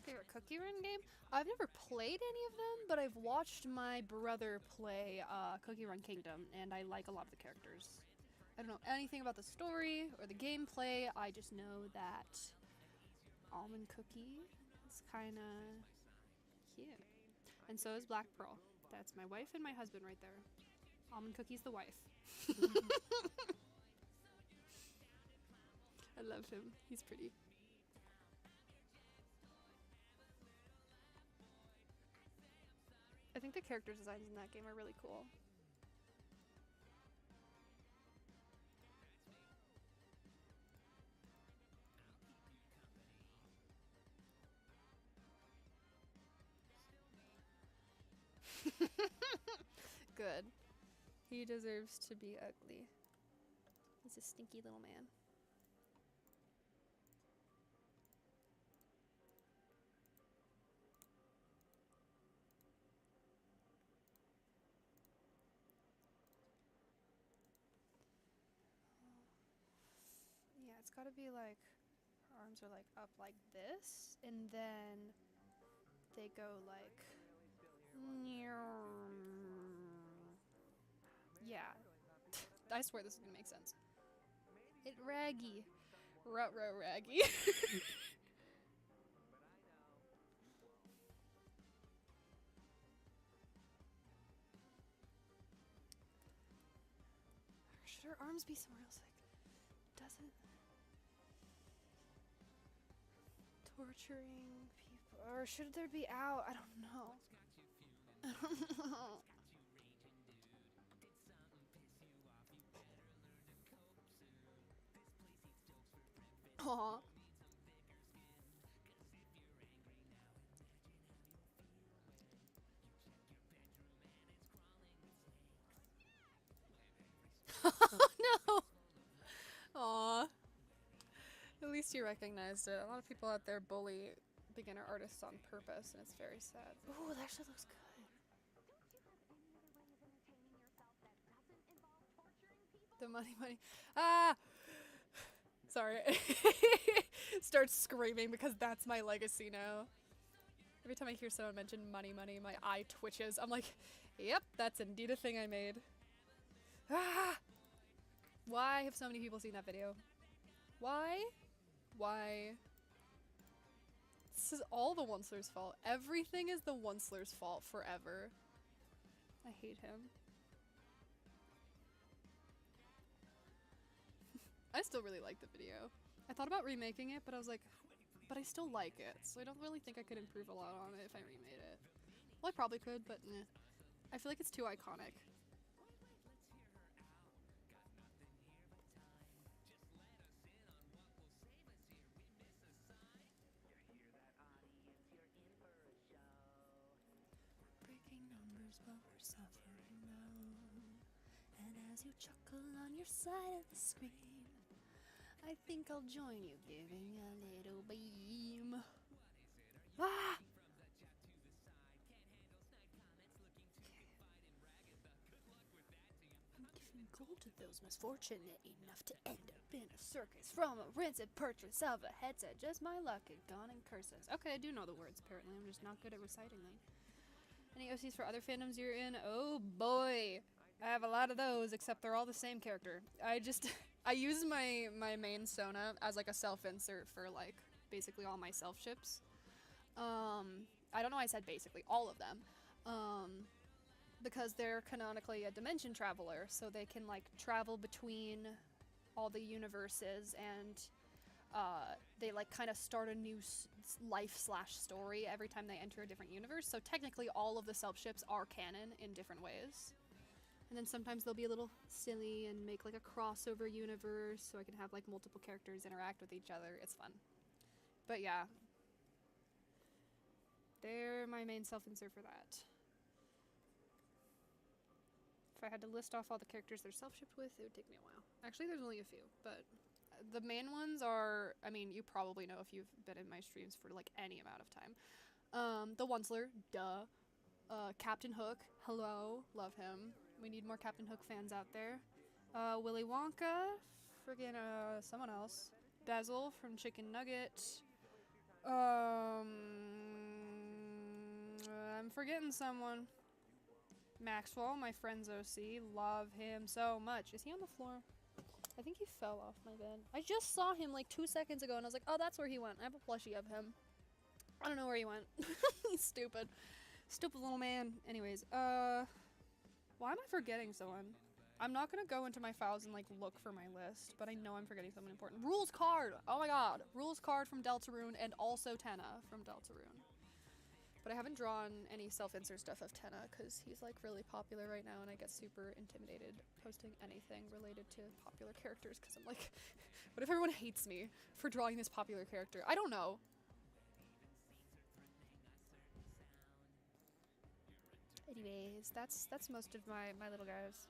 Favorite cookie run game? I've never played any of them, but I've watched my brother play Cookie Run Kingdom, and I like a lot of the characters. I don't know anything about the story or the gameplay, I just know that Almond Cookie is kinda cute. And so is Black Pearl. That's my wife and my husband right there. Almond Cookie's the wife. I love him. He's pretty. I think the character designs in that game are really cool. Good. He deserves to be ugly. He's a stinky little man. Yeah, it's gotta be like, her arms are like up like this, and then they go like, yeah. I swear this is gonna make sense. It raggy. Ruh-roh raggy. Should her arms be somewhere else? Like, doesn't... Torturing people... Or should there be out? I don't know. I don't know. Aww. No! Aww. At least you recognized it. A lot of people out there bully beginner artists on purpose, and it's very sad. Ooh, that actually looks good. The money. Ah! Sorry. Start screaming because that's my legacy now. Every time I hear someone mention money, my eye twitches. I'm like, yep, that's indeed a thing I made. Ah! Why have so many people seen that video? Why? Why? This is all the Onceler's fault. Everything is the Onceler's fault forever. I hate him. I still really like the video. I thought about remaking it, but I was like, but I still like it, so I don't really think I could improve a lot on it if I remade it. Well, I probably could, but eh. I feel like it's too iconic. Breaking numbers, but we're suffering now. And as you chuckle on your side of the screen, I think I'll join you giving a little beam. Ah! I'm giving gold to those misfortunate enough to end up in a circus. From a rancid purchase of a headset, just my luck had gone in curses. Okay, I do know the words apparently, I'm just not good at reciting them. Any OCs for other fandoms you're in? Oh boy! I have a lot of those, except they're all the same character. I use my main Sona as like a self-insert for like basically all my self-ships. I don't know why I said basically, all of them. Because they're canonically a dimension traveler, so they can like travel between all the universes and they like kind of start a new life/story every time they enter a different universe. So technically all of the self-ships are canon in different ways. And then sometimes they'll be a little silly and make like a crossover universe so I can have like multiple characters interact with each other. It's fun. But yeah. They're my main self-insert for that. If I had to list off all the characters they're self-shipped with, it would take me a while. Actually, there's only a few, but the main ones are, I mean, you probably know if you've been in my streams for like any amount of time. The Onceler, duh. Captain Hook, hello, love him. We need more Captain Hook fans out there. Willy Wonka, friggin' someone else. Basil from Chicken Nugget. I'm forgetting someone. Maxwell, my friend's OC, love him so much. Is he on the floor? I think he fell off my bed. I just saw him like 2 seconds ago and I was like, oh, that's where he went. I have a plushie of him. I don't know where he went. He's stupid. Stupid little man. Anyways, why am I forgetting someone? I'm not gonna go into my files and like look for my list, but I know I'm forgetting someone important. Rules card! Oh my god. Rules card from Deltarune and also Tenna from Deltarune. But I haven't drawn any self-insert stuff of Tenna because he's like really popular right now and I get super intimidated posting anything related to popular characters because I'm like, what if everyone hates me for drawing this popular character? I don't know. Anyways, that's most of my little guys.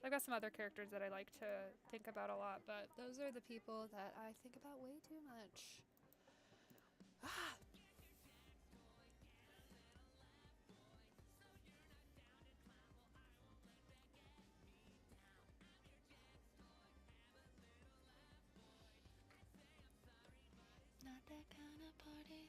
I've got some other characters that I like to think about a lot, but those are the people that I think about way too much. Ah. Not that kind of party.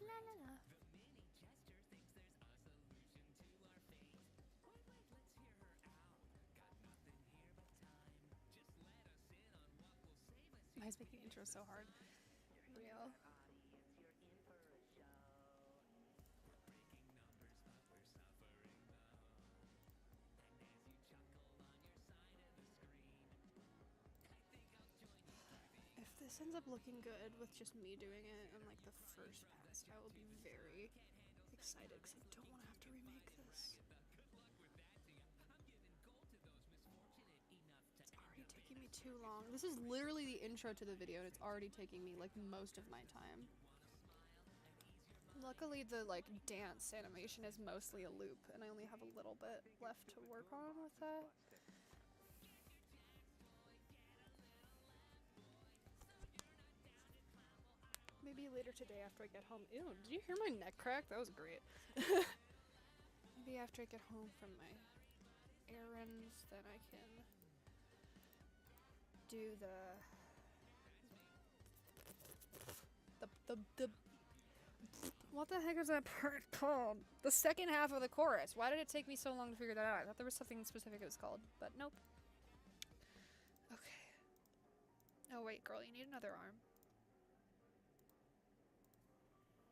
La la la. Why is making the intro so hard? Real. If this ends up looking good with just me doing it in like the first pass, I will be very excited because I don't want to have to remake this. It's already taking me too long. This is literally the intro to the video and it's already taking me like most of my time. Luckily the like dance animation is mostly a loop and I only have a little bit left to work on with that. Maybe later today after I get home. Ew, did you hear my neck crack? That was great. Maybe after I get home from my errands, then I can do the what the heck is that part called? The second half of the chorus. Why did it take me so long to figure that out? I thought there was something specific it was called, but nope. Okay. Oh wait, girl, you need another arm.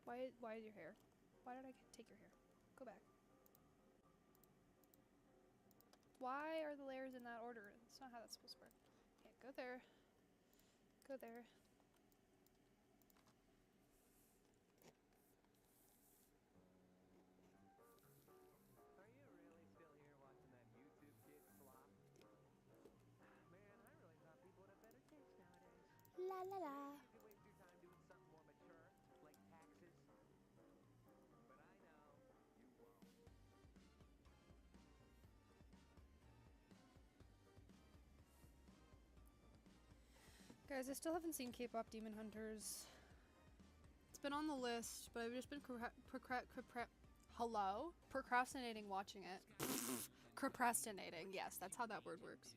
Why is your hair? Why did I take your hair? Go back. Why are the layers in that order? That's not how that's supposed to work. Okay, go there. Go there. Are you really still here watching that YouTube kid flop? Man, I really thought people would have better taste nowadays. La la la. You could waste your time doing something more mature, like taxes. But I know you won't. Guys, I still haven't seen K-pop Demon Hunters. It's been on the list, but I've just been procrastinating watching it. Procrastinating, yes, that's how that word works.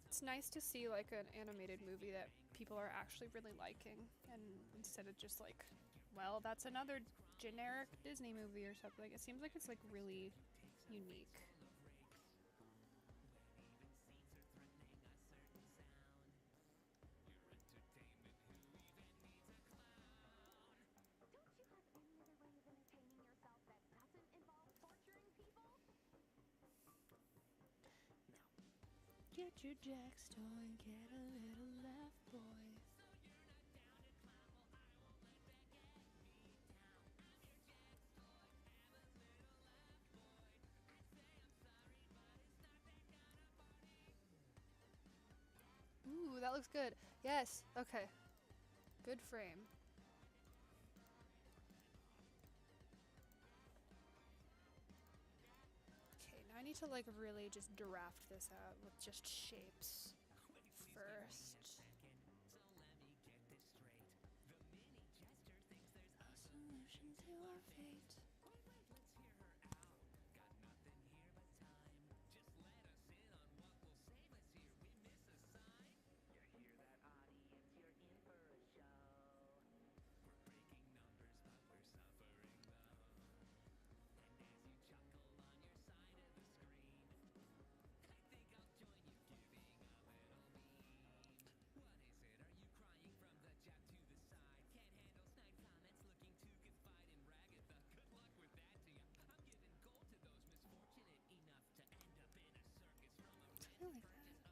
It's nice to see like an animated movie that people are actually really liking, and instead of just like, well, that's another generic Disney movie or something. It seems like it's like really unique. Get your JAX toy, get a little laugh, boy. Ooh, that looks good. Yes, okay. Good frame. Okay, now I need to like really just draft this out with just shapes first. Solution to our fate. I like that.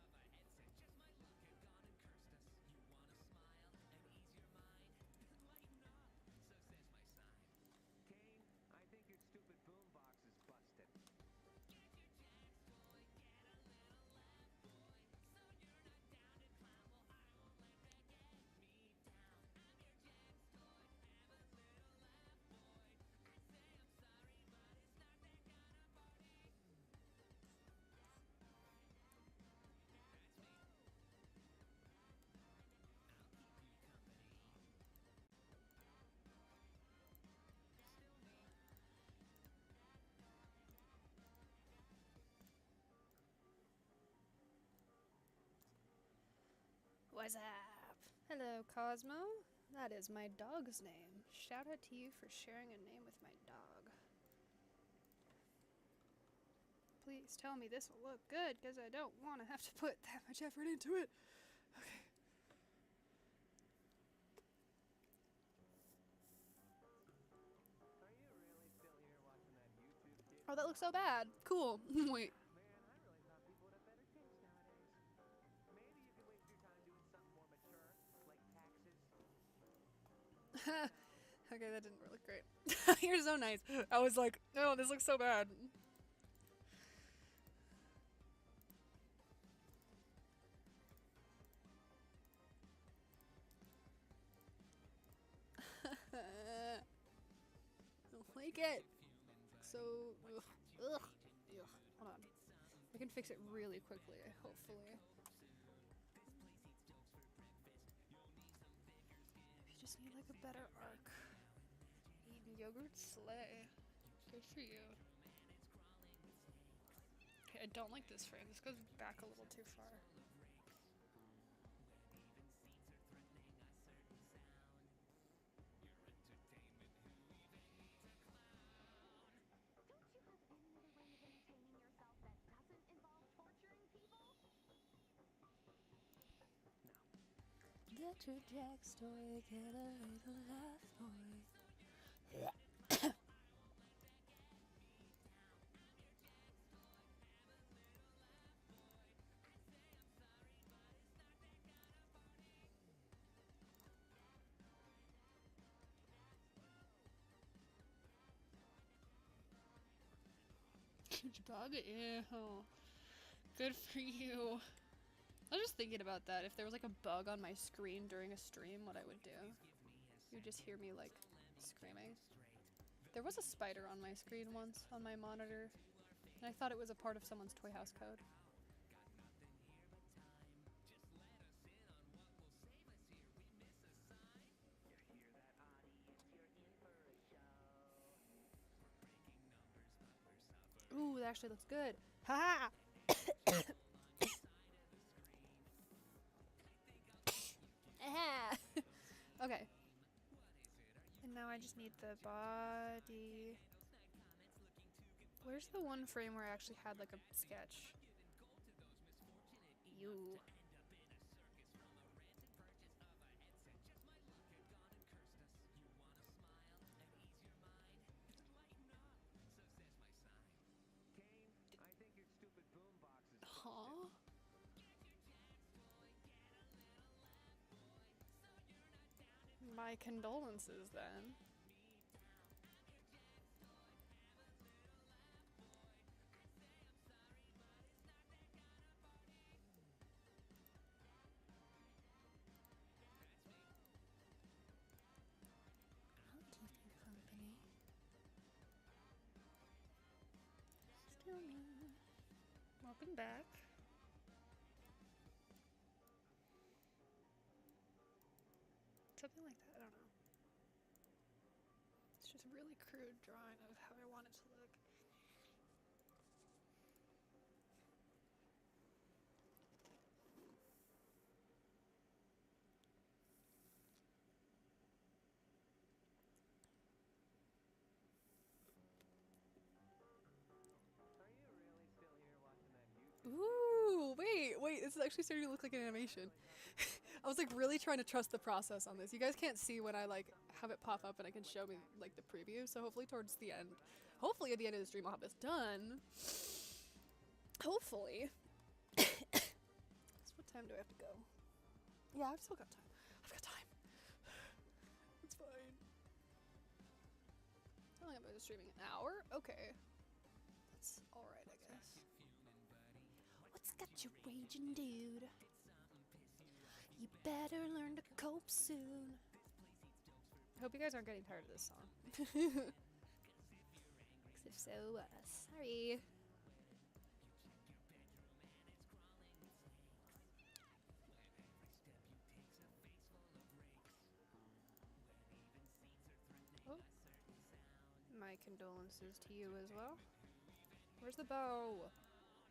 I think your stupid boombox is busted. What's up? Hello, Cosmo. That is my dog's name. Shout out to you for sharing a name with my dog. Please tell me this will look good, because I don't want to have to put that much effort into it. Okay. Are you really still here watching that YouTube kid? Oh, that looks so bad. Cool. Wait. Man, I really thought people would have better taste nowadays. Maybe you could waste your time doing something more mature, like taxes. Okay, that didn't look great. You're so nice. I was like, no, this looks so bad. I don't like it. So, ugh. Ugh. Hold on. I can fix it really quickly, hopefully. You just need like a better arc. Eating yogurt slay. Good for you. Okay, I don't like this frame. This goes back a little too far. Get your JAX toy, get a little laugh, boy. Bug? Ew. Good for you. I was just thinking about that. If there was like a bug on my screen during a stream, what I would do. You would just hear me like screaming. There was a spider on my screen once on my monitor, and I thought it was a part of someone's Toy House code. Ooh, that actually looks good. Ha! Okay. And now I just need the body. Where's the one frame where I actually had like a sketch? You. Kane, I think your stupid boombox is busted. Huh? My condolences then. I'll keep you company. Still me. Welcome back. Something like that, I don't know. It's just a really crude drawing of how I want it to look. Ooh, wait, this is actually starting to look like an animation. I was like really trying to trust the process on this. You guys can't see when I like have it pop up and I can show me like the preview, so hopefully towards the end, hopefully at the end of the stream I'll have this done. Hopefully. So what time do I have to go? Yeah, I've still got time. I've got time. It's fine. I only have been streaming an hour? Okay. That's alright, I guess. What's got you raging, dude? You better learn to cope soon. I hope you guys aren't getting tired of this song. Because if so, sorry. Oh. My condolences to you as well. Where's the bow?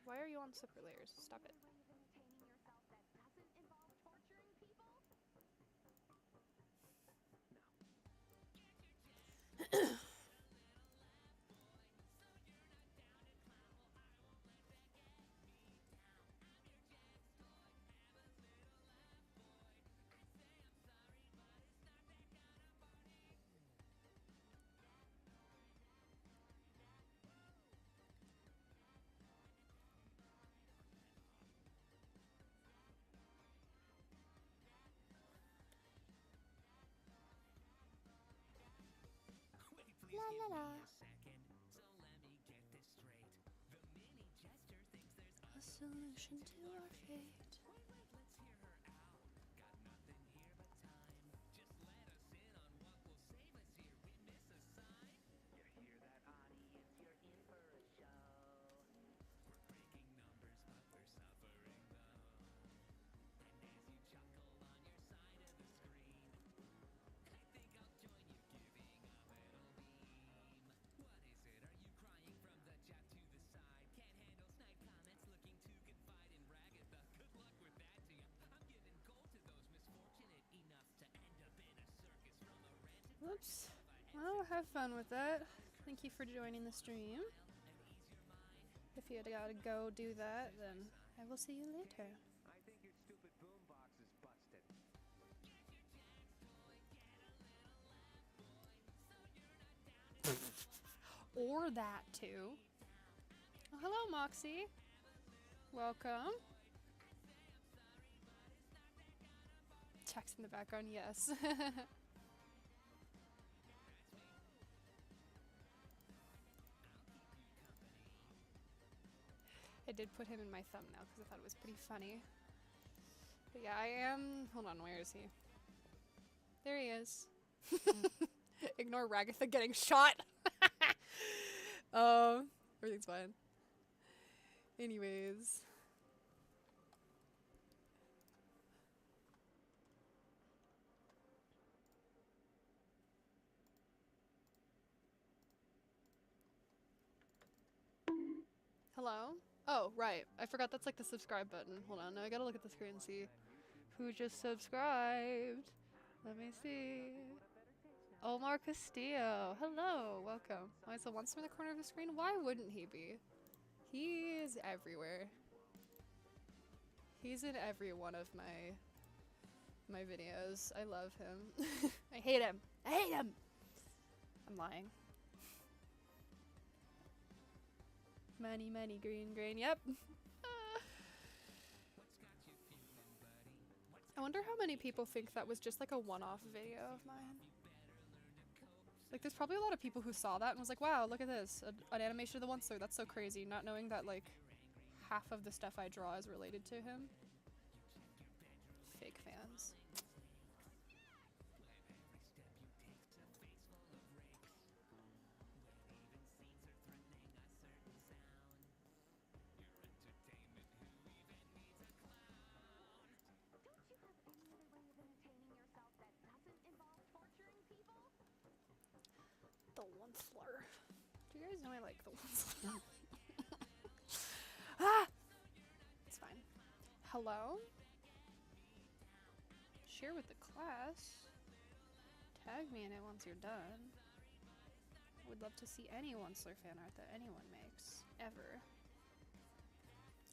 Why are you on separate layers? Stop it. La la la. A solution to our fate. Whoops. Well, have fun with that. Thank you for joining the stream. If you gotta go do that, then I will see you later. I think your stupid boombox is busted. Or that too. Oh, hello, Moxie. Welcome. Jax in the background, yes. I did put him in my thumbnail because I thought it was pretty funny. But yeah, I am... Hold on, where is he? There he is. Ignore Ragatha getting shot! Everything's fine. Anyways. Hello? Oh, right. I forgot that's like the subscribe button. Hold on, now I gotta look at the screen and see who just subscribed. Let me see. Omar Castillo. Hello, welcome. Oh, he's the once in the corner of the screen? Why wouldn't he be? He is everywhere. He's in every one of my videos. I love him. I hate him. I hate him! I'm lying. Money, money, green, green, yep. I wonder how many people think that was just like a one-off video of mine. Like, there's probably a lot of people who saw that and was like, wow, look at this, an animation of the Once Slur, that's so crazy, not knowing that, like, half of the stuff I draw is related to him. Fake fans. The Once Slur. Do you guys know I like the Once Slur? Ah! It's fine. Hello? Share with the class. Tag me in it once you're done. Would love to see any Once Slur fan art that anyone makes. Ever.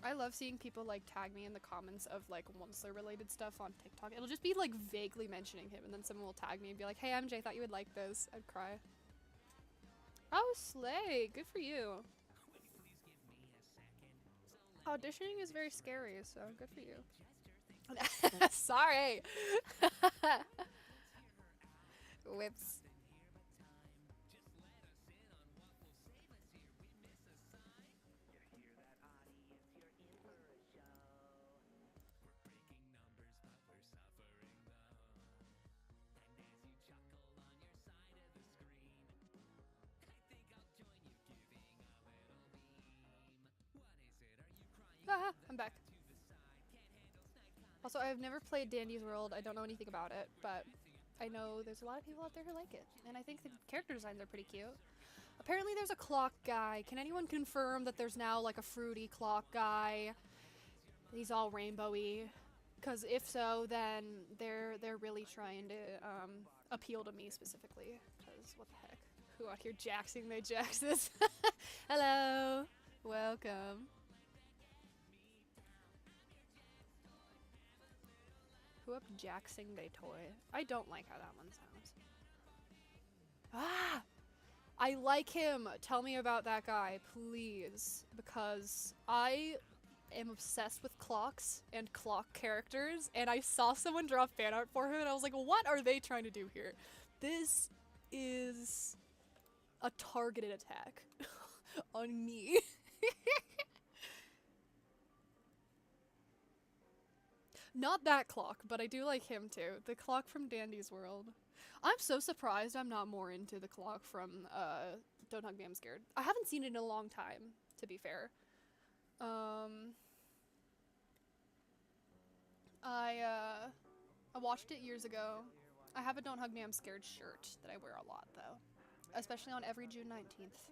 I love seeing people like tag me in the comments of like Once Slur related stuff on TikTok. It'll just be like vaguely mentioning him and then someone will tag me and be like, hey MJ, thought you would like this. I'd cry. Oh, slay! Good for you. Auditioning is very scary, so good for you. Sorry! Whips. Ah, I'm back. Also, I've never played Dandy's World. I don't know anything about it, but I know there's a lot of people out there who like it. And I think the character designs are pretty cute. Apparently there's a clock guy. Can anyone confirm that there's now like a fruity clock guy? He's all rainbowy. Because if so, then they're really trying to appeal to me specifically. Because what the heck? Who out here jaxing they jax this? Hello! Welcome. Who up jaxing they toy? I don't like how that one sounds. Ah! I like him! Tell me about that guy, please. Because I am obsessed with clocks and clock characters, and I saw someone draw fan art for him, and I was like, what are they trying to do here? This is a targeted attack on me. Not that clock, but I do like him too. The clock from Dandy's World. I'm so surprised I'm not more into the clock from Don't Hug Me, I'm Scared. I haven't seen it in a long time, to be fair. I watched it years ago. I have a Don't Hug Me, I'm Scared shirt that I wear a lot, though. Especially on every June 19th.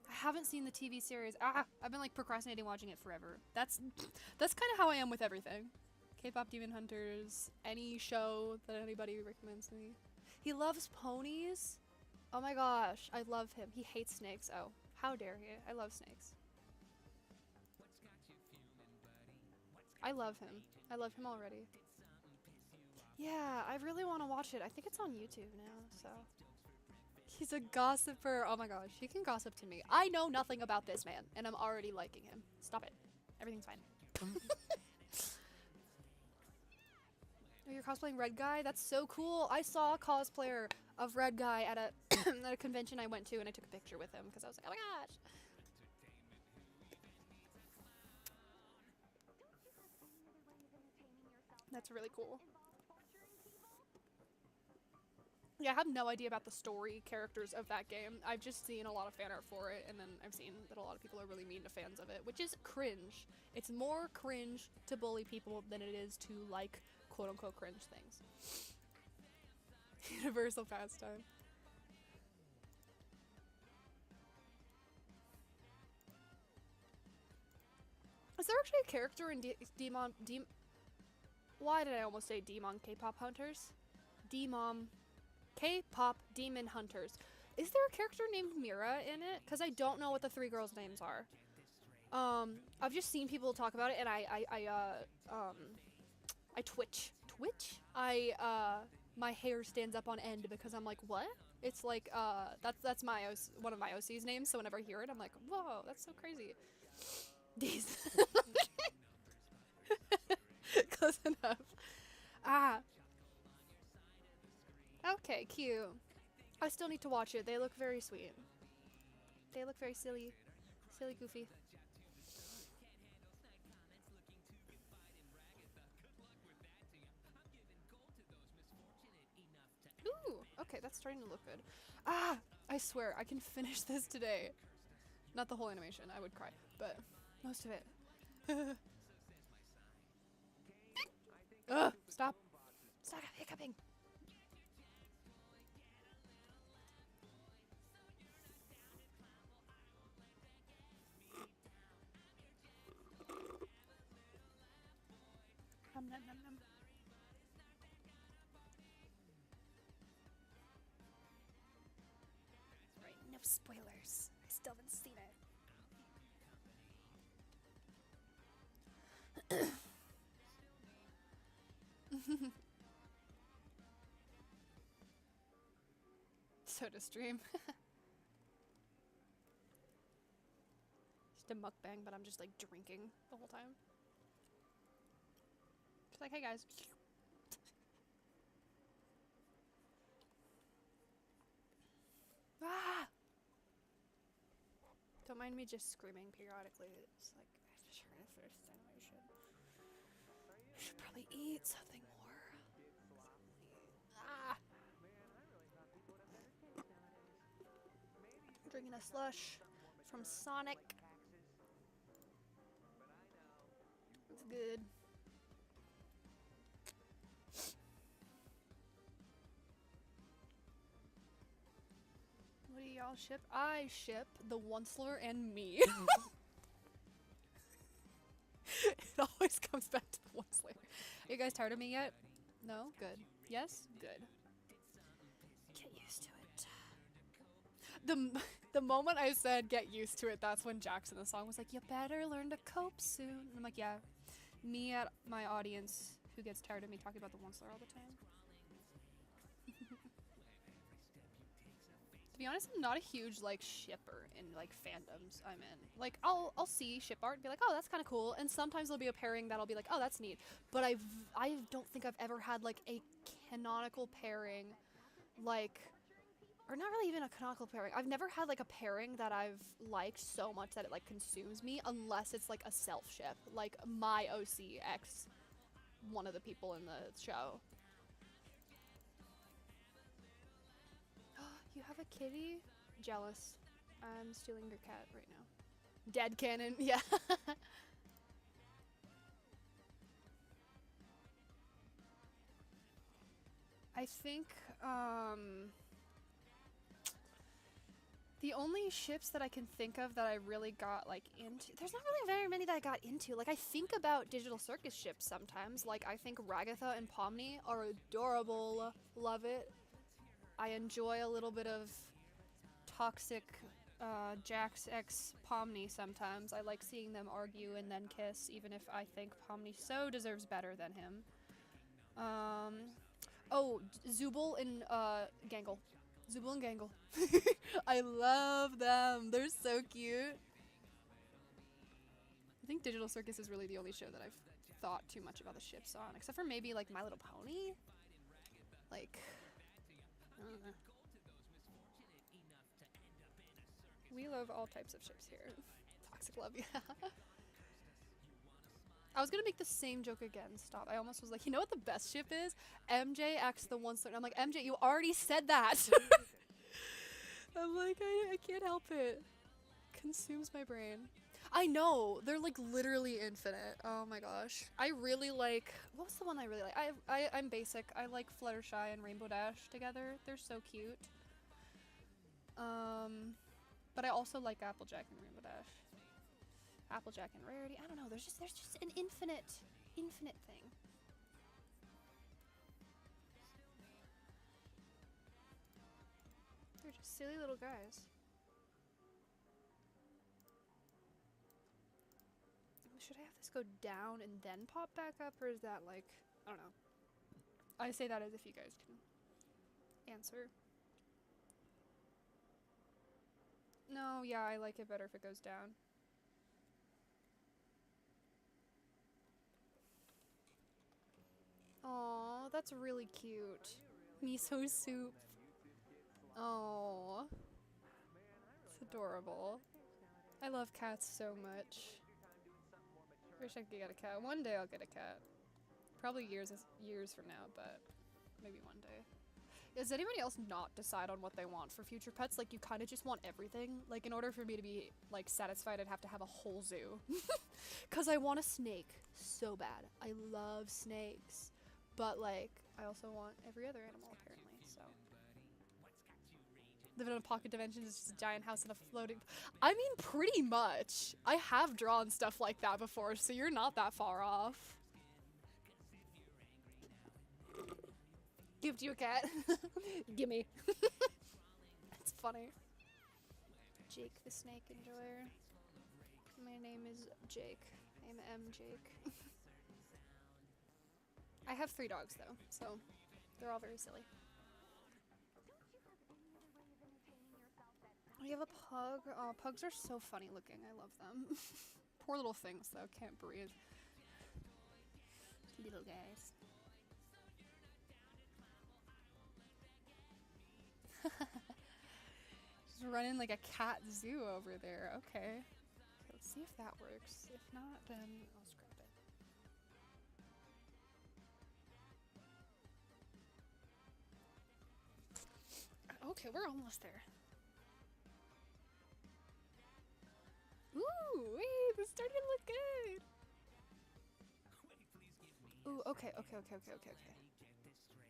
I haven't seen the TV series. I've been like procrastinating watching it forever. That's kind of how I am with everything. K-pop Demon Hunters, any show that anybody recommends to me. He loves ponies? Oh my gosh, I love him. He hates snakes. Oh, how dare he? I love snakes. I love him. I love him already. Yeah, I really want to watch it. I think it's on YouTube now, so. He's a gossiper. Oh my gosh, he can gossip to me. I know nothing about this man, and I'm already liking him. Stop it. Everything's fine. Oh, you're cosplaying Red Guy? That's so cool. I saw a cosplayer of Red Guy at a at a convention I went to, and I took a picture with him because I was like, oh my gosh. That's really cool. Yeah, I have no idea about the story characters of that game. I've just seen a lot of fan art for it, and then I've seen that a lot of people are really mean to fans of it, which is cringe. It's more cringe to bully people than it is to like quote-unquote cringe things. Universal pastime. Is there actually a character in why did I almost say Demon K-pop Hunters? Demon K-pop Demon Hunters. Is there a character named Mira in it? Because I don't know what the three girls' names are. I've just seen people talk about it, and I twitch. My hair stands up on end because I'm like, what? It's like that's my one of my OC's names. So whenever I hear it, I'm like, whoa, that's so crazy. These close enough. Ah. Okay, cute. I still need to watch it. They look very sweet. They look very silly, goofy. Ooh, okay, that's starting to look good. Ah, I swear, I can finish this today. Not the whole animation, I would cry, but most of it. Ugh, stop. Stop hiccuping. Nom, nom, nom, nom. Right, no spoilers. I still haven't seen it. Soda stream. Just a mukbang, but I'm just like drinking the whole time. Just like, hey guys. Ah! Don't mind me just screaming periodically. It's like, I'm just trying to finish this animation. I should probably eat something more. Ah! I'm drinking a slush from Sonic. It's good. What do y'all ship? I ship the Onceler and me. It always comes back to the Onceler. Are you guys tired of me yet? No? Good. Yes? Good. Get used to it. The moment I said get used to it, that's when Jax in the song was like, you better learn to cope soon. And I'm like, yeah. Me at my audience who gets tired of me talking about the Onceler all the time. To be honest, I'm not a huge like shipper in like fandoms I'm in. Like I'll see ship art and be like, oh, that's kind of cool, and sometimes there'll be a pairing that'll be like, oh, that's neat. But I don't think I've ever had like a canonical pairing, like, or not really even a canonical pairing. I've never had like a pairing that I've liked so much that it like consumes me, unless it's like a self ship, like my OC X, one of the people in the show. You have a kitty? Jealous. I'm stealing your cat right now. Dead cannon, yeah. I think, the only ships that I can think of that I really got, like, into... There's not really very many that I got into. Like, I think about Digital Circus ships sometimes. Like, I think Ragatha and Pomni are adorable. Love it. I enjoy a little bit of toxic JAX x Pomni sometimes. I like seeing them argue and then kiss, even if I think Pomni so deserves better than him. Oh, Zubul and Gangle. Zubul and Gangle. I love them. They're so cute. I think Digital Circus is really the only show that I've thought too much about the ships on, except for maybe like My Little Pony. Like... We love all types of ships here. Toxic love, yeah. I was gonna make the same joke again. Stop. I almost was like, you know what the best ship is? MJ X the Onceler. I'm like, MJ, you already said that. I'm like, I can't help it. Consumes my brain. I know. They're like literally infinite. Oh my gosh. I really like... What was the one I really like? I'm basic. I like Fluttershy and Rainbow Dash together. They're so cute. But I also like Applejack and Rainbow Dash. Applejack and Rarity. I don't know. There's just an infinite thing. They're just silly little guys. Should I have this go down and then pop back up, or is that like, I don't know. I say that as if you guys can answer. No, yeah, I like it better if it goes down. Aw, that's really cute. Miso soup. Oh, it's adorable. I love cats so much. Wish I could get a cat. One day I'll get a cat. Probably years from now, but maybe one day. Does anybody else not decide on what they want for future pets? Like, you kind of just want everything? Like, in order for me to be, like, satisfied, I'd have to have a whole zoo. Because I want a snake so bad. I love snakes. But, like, I also want every other animal, apparently, so. Living in a pocket dimension is just a giant house and a floating... I mean, pretty much. I have drawn stuff like that before, so you're not that far off. Gift you a cat. Gimme. It's funny. Jake the snake enjoyer. My name is Jake. I'm M. Jake. I have 3 dogs though, so they're all very silly. You have a pug? Oh, pugs are so funny looking. I love them. Poor little things though, can't breathe. Little guys. Just running like a cat zoo over there. Okay. Let's see if that works. If not, then I'll scrap it. Okay, we're almost there. Ooh, wait, this is starting to look good. Ooh, okay.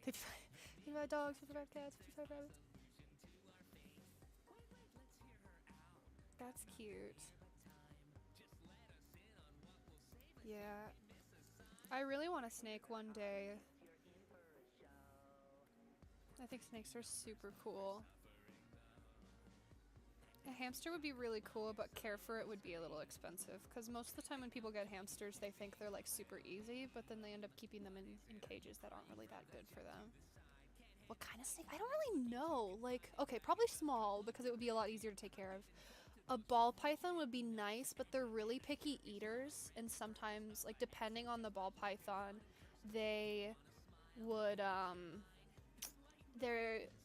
55 dogs, 55 cats, 55 rabbits. That's cute. Yeah. I really want a snake one day. I think snakes are super cool. A hamster would be really cool, but care for it would be a little expensive. Because most of the time when people get hamsters, they think they're like super easy, but then they end up keeping them in cages that aren't really that good for them. What kind of snake? I don't really know. Like, okay, probably small because it would be a lot easier to take care of. A ball python would be nice, but they're really picky eaters, and sometimes, like, depending on the ball python, they would,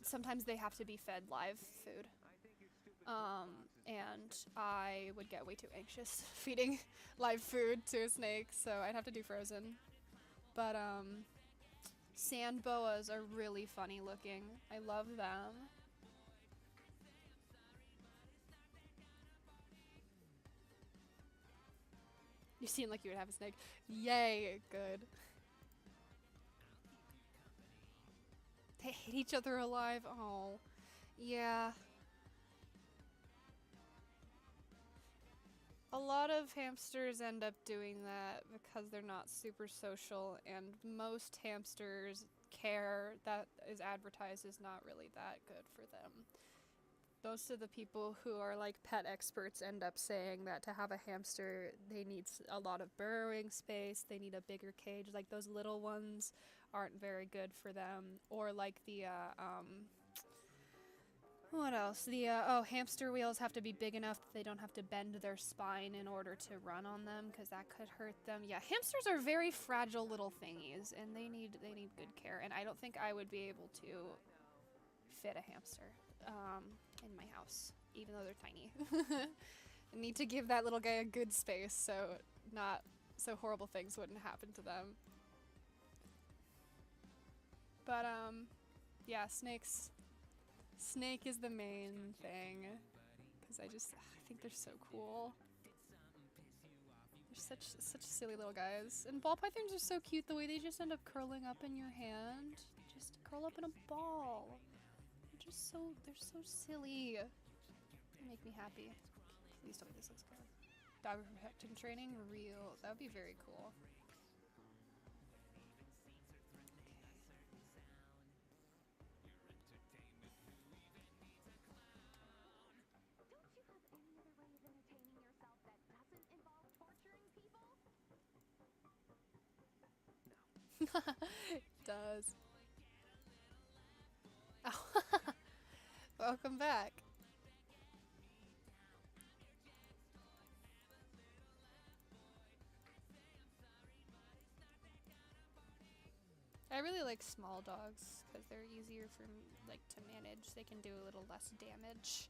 sometimes they have to be fed live food. And I would get way too anxious feeding live food to a snake, so I'd have to do frozen. But, sand boas are really funny looking. I love them. You seem like you would have a snake. Yay, good. They hate each other alive. Oh, yeah. A lot of hamsters end up doing that because they're not super social, and most hamsters' care that is advertised is not really that good for them. Most of the people who are like pet experts end up saying that to have a hamster, they need a lot of burrowing space, they need a bigger cage, like those little ones aren't very good for them, or like the, what else? The, hamster wheels have to be big enough that they don't have to bend their spine in order to run on them, because that could hurt them. Yeah, hamsters are very fragile little thingies, and they need good care, and I don't think I would be able to fit a hamster, in my house, even though they're tiny. I need to give that little guy a good space so horrible things wouldn't happen to them. But, yeah, snakes. Snake is the main thing, because I think they're so cool. They're such silly little guys. And ball pythons are so cute, the way they just end up curling up in your hand. Just curl up in a ball. They're so silly. They make me happy. Please tell me this looks good. Dog protection training? Real. That would be very cool. It does. Oh. Welcome back. I really like small dogs because they're easier for like to manage. They can do a little less damage.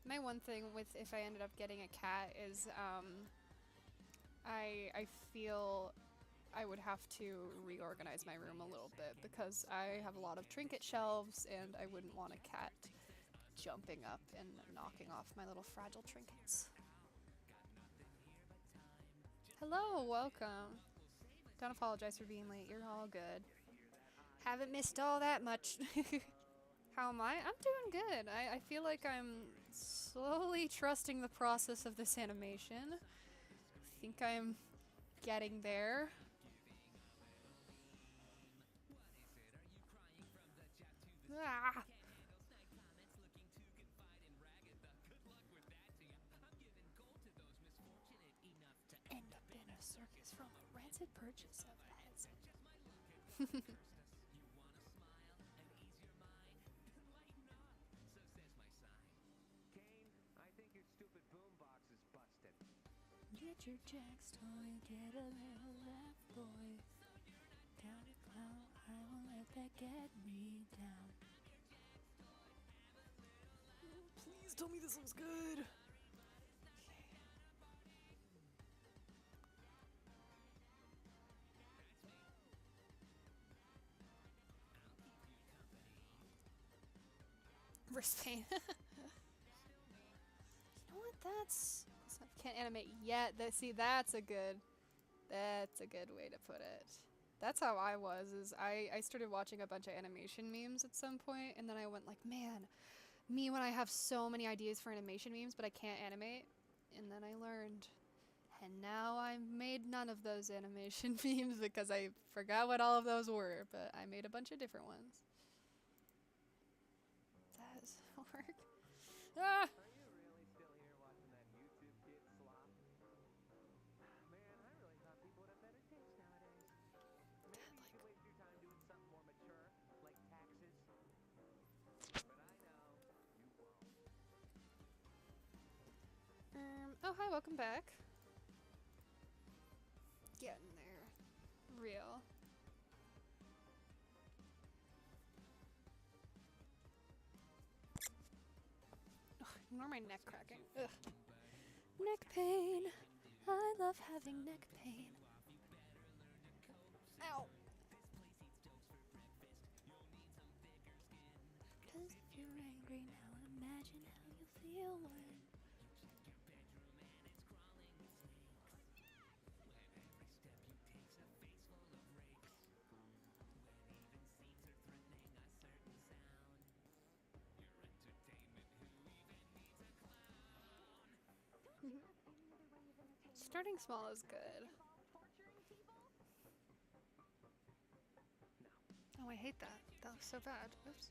My one thing with if I ended up getting a cat is I feel I would have to reorganize my room a little bit because I have a lot of trinket shelves and I wouldn't want a cat jumping up and knocking off my little fragile trinkets. Hello, welcome. Don't apologize for being late, you're all good. Haven't missed all that much. How am I? I'm doing good. I feel like I'm slowly trusting the process of this animation. I think I'm getting there. Ah. End up in a circus from a rancid purchase of a headset. Get your JAX toy, get a little laugh, boy. Down it low, I won't let that get me down. Please tell me this looks good. Wrist pain. You know what? That's I can't animate yet. That's a good way to put it. That's how I was. I started watching a bunch of animation memes at some point, and then I went like, man, me when I have so many ideas for animation memes, but I can't animate. And then I learned, and now I made none of those animation memes because I forgot what all of those were. But I made a bunch of different ones. Does work? Ah. Oh, hi, welcome back. Getting there. Real. Ugh, ignore my neck cracking. Ugh. Neck pain. I love having neck pain. Ow. Cause if you're angry now, imagine how you feel when starting small is good. Oh, I hate that. That looks so bad. Oops.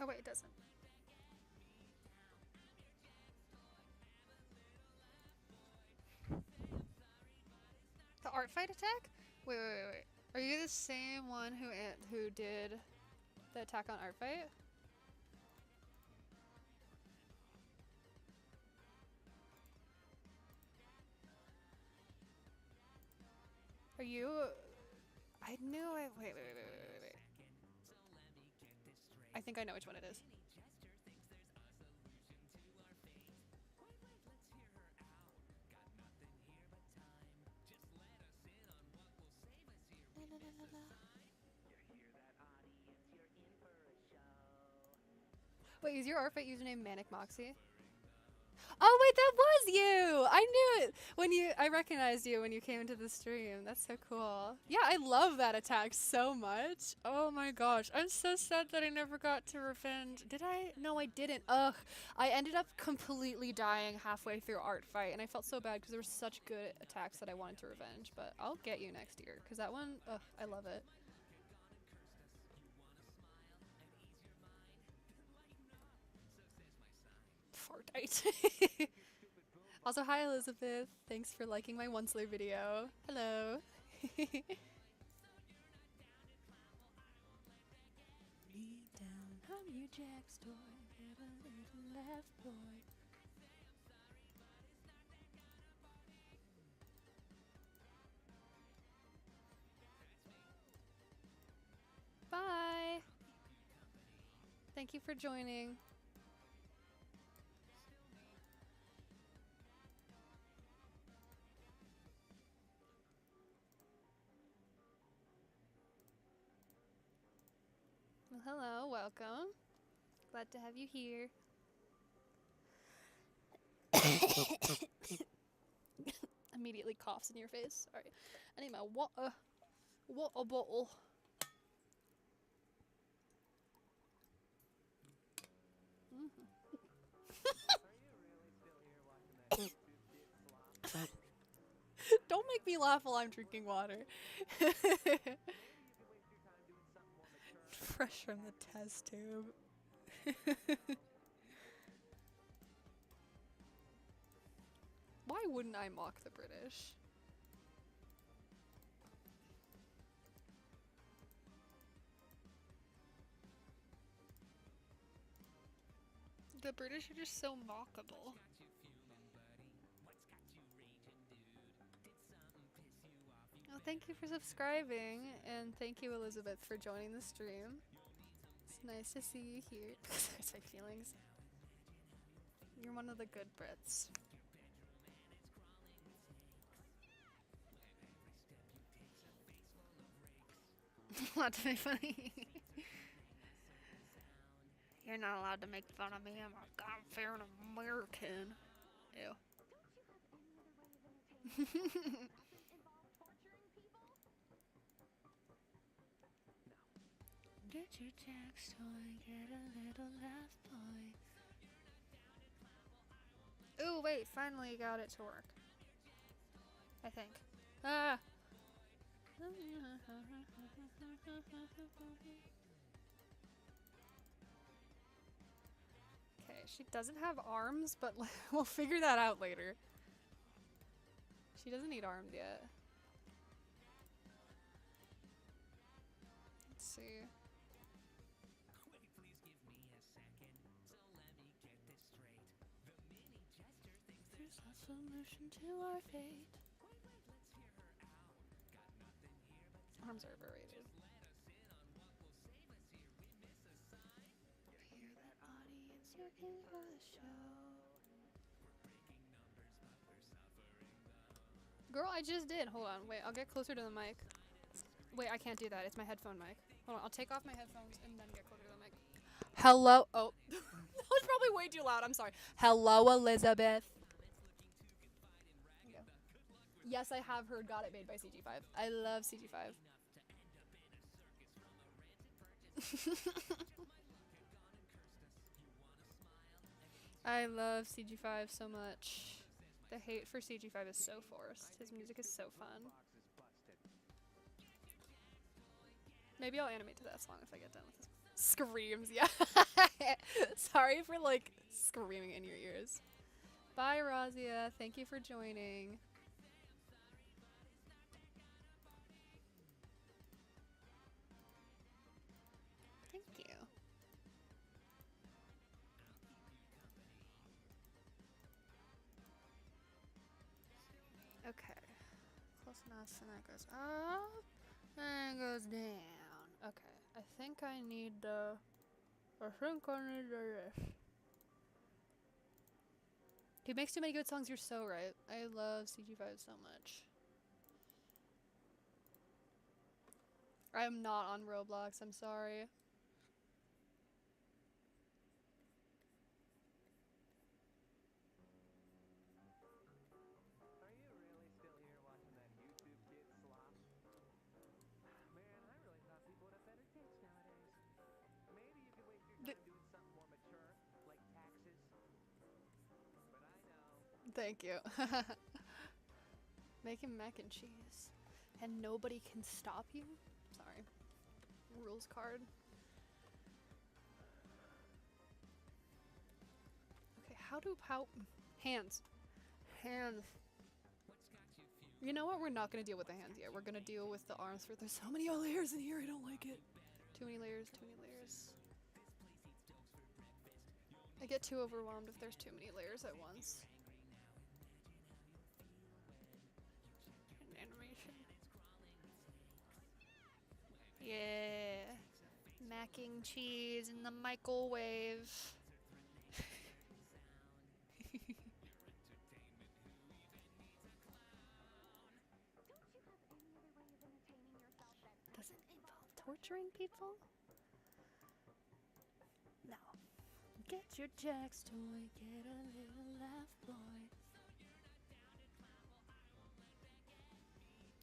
Oh wait, it doesn't. The Artfight attack? Wait. Are you the same one who did the attack on Artfight? Are you? I knew I. Wait. I think I know which one it is. Wait, is your Artfight username Manic Moxie? Oh wait, that was you! I knew it! I recognized you when you came into the stream. That's so cool. Yeah, I love that attack so much. Oh my gosh. I'm so sad that I never got to revenge. Did I? No, I didn't. Ugh. I ended up completely dying halfway through Artfight, and I felt so bad because there were such good attacks that I wanted to revenge. But I'll get you next year, because that one, ugh, I love it. Fortnite. Also, hi Elizabeth. Thanks for liking my Onceler video. Hello. Me down, I'm your JAX toy. Get a little laugh, boy. thank you for joining. Well, hello, welcome. Glad to have you here. Immediately coughs in your face. Sorry. I need my water bottle. Don't make me laugh while I'm drinking water. Fresh from the test tube. Why wouldn't I mock the British? The British are just so mockable. Oh, thank you for subscribing, and thank you, Elizabeth, for joining the stream. It's nice to see you here. There's my feelings. You're one of the good Brits. Not to be funny. You're not allowed to make fun of me. I'm a God-fearing American. Ew. Get your JAX toy, get a little laugh, boy. Ooh, wait, finally got it to work. I think. Ah! Okay, she doesn't have arms, but we'll figure that out later. She doesn't need arms yet. Let's see. There's a solution to our fate. Arms are overrated. Hear that, audience? You're in for the show. Girl, I just did. Hold on. Wait, I'll get closer to the mic. Wait, I can't do that. It's my headphone mic. Hold on. I'll take off my headphones and then get closer to the mic. Hello. Oh. That was probably way too loud. I'm sorry. Hello, Elizabeth. Yes, I have heard Got It made by CG5. I love CG5. I love CG5 so much. The hate for CG5 is so forced. His music is so fun. Maybe I'll animate to that song if I get done with this. Screams, yeah. Sorry for like screaming in your ears. Bye, Razia. Thank you for joining. Thank you. Okay. Close enough, and that goes up, and it goes down. Okay. I think I need this. He makes too many good songs, you're so right. I love CG5 so much. I am not on Roblox, I'm sorry. Are you really still here watching that YouTube kid slop? Man, I really thought people would have better taste nowadays. Maybe you could waste your time doing something more mature, like taxes. But I know. Thank you. Making mac and cheese. And nobody can stop you? Sorry. Rules card. Okay, how hands. Hands. You know what? We're not gonna deal with the hands yet. We're gonna deal with the arms first. There's so many layers in here, I don't like it. Too many layers, too many layers. I get too overwhelmed if there's too many layers at once. Animation. Yeah. Mac Macking cheese in the microwave. Does it involve torturing people? No. Get your JAX toy, get a little laugh, boy.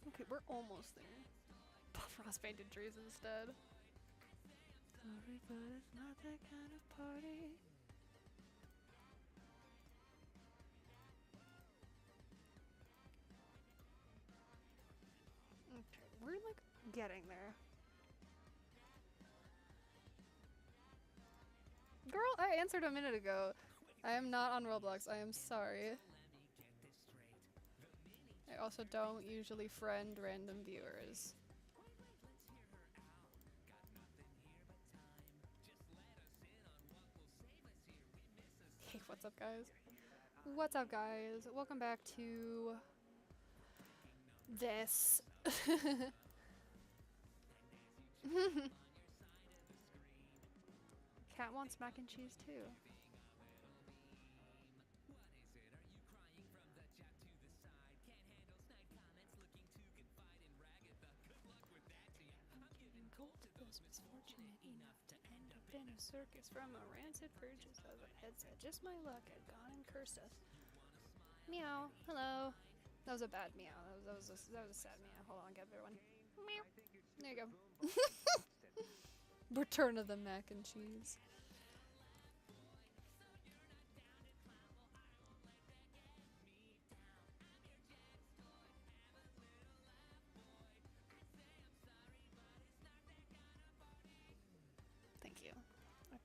Okay, we're almost there. Frost painted trees instead. Sorry, but it's not that kind of party. Okay, we're like getting there. Girl, I answered a minute ago. I am not on Roblox. I am sorry. I also don't usually friend random viewers. Hey, what's up, guys? What's up, guys? Welcome back to this. Cat wants mac and cheese too. Misfortunate enough to end up in a circus from a rancid purchase of a headset. Just my luck had gone and cursed us. Meow. Hello. That was a bad meow. That was a sad meow. Hold on, get a better one. Meow. There you go. Return of the mac and cheese. Thank you. I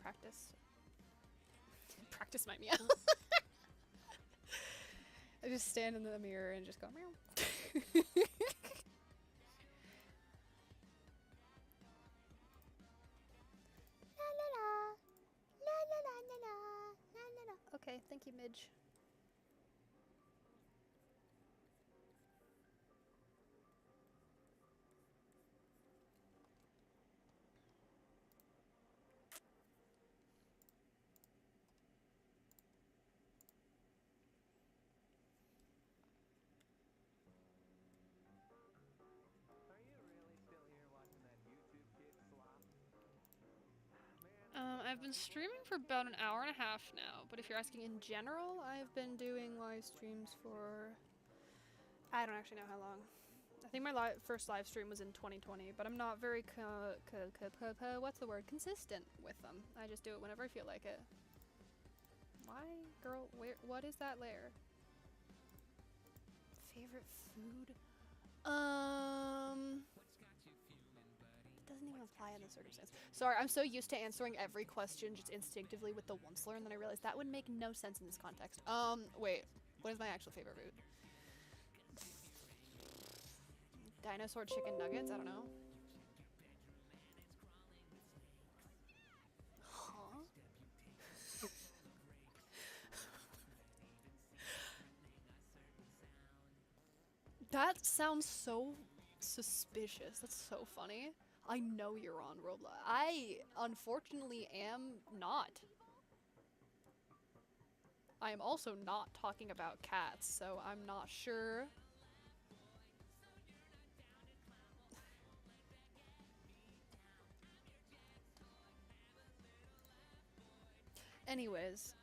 practice my meow. I just stand in the mirror and just go meow. Okay, thank you, Midge. I've been streaming for about an hour and a half now, but if you're asking in general, I've been doing live streams for... I don't actually know how long. I think my first live stream was in 2020, but I'm not very what's the word? Consistent with them. I just do it whenever I feel like it. Why? Girl, what is that layer? Favorite food? It doesn't even apply in the circumstance. Sorry, I'm so used to answering every question just instinctively with the one slur, and then I realized that would make no sense in this context. Wait. What is my actual favorite food? Dinosaur chicken nuggets? I don't know. Huh? That sounds so suspicious. That's so funny. I know you're on Roblox. I, unfortunately, am not. I am also not talking about cats, so I'm not sure. Anyways.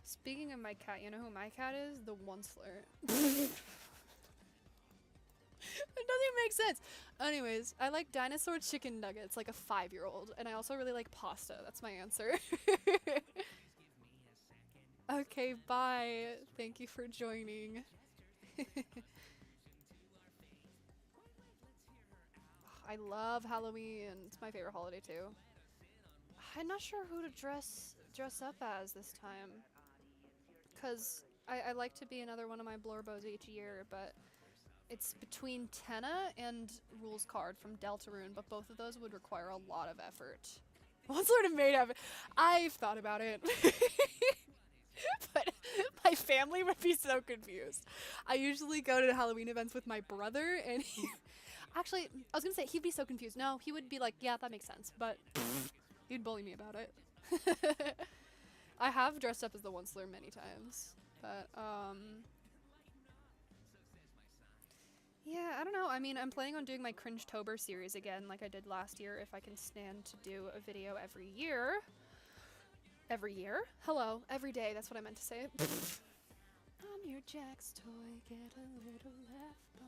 Speaking of my cat, you know who my cat is? The one slur. It doesn't make sense. Anyways, I like dinosaur chicken nuggets like a 5-year-old, and I also really like pasta. That's my answer. Okay, bye. Thank you for joining. I love Halloween. It's my favorite holiday too. I'm not sure who to dress up as this time, cause I like to be another one of my Blorbos each year, but it's between Tenna and Rules Card from Deltarune, but both of those would require a lot of effort. What sort of made of it? I've thought about it. But my family would be so confused. I usually go to Halloween events with my brother, and he, actually, I was gonna say he'd be so confused. No, he would be like, yeah, that makes sense, but he'd bully me about it. I have dressed up as the one slur many times, but yeah, I don't know. I mean, I'm planning on doing my Cringe-tober series again, like I did last year, if I can stand to do a video every year. Every year? Hello, every day, that's what I meant to say. I'm your JAX toy, get a little laugh, boy.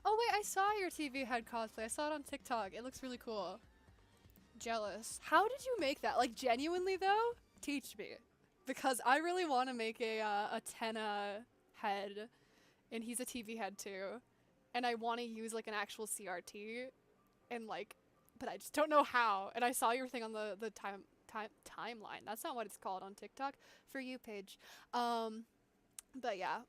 Oh wait, I saw your TV head cosplay. I saw it on TikTok. It looks really cool. Jealous. How did you make that? Like, genuinely though? Teach me. Because I really want to make a Tenna head, and he's a TV head too. And I want to use like an actual CRT, and like, but I just don't know how. And I saw your thing on the timeline. That's not what it's called on TikTok. For you page. But yeah.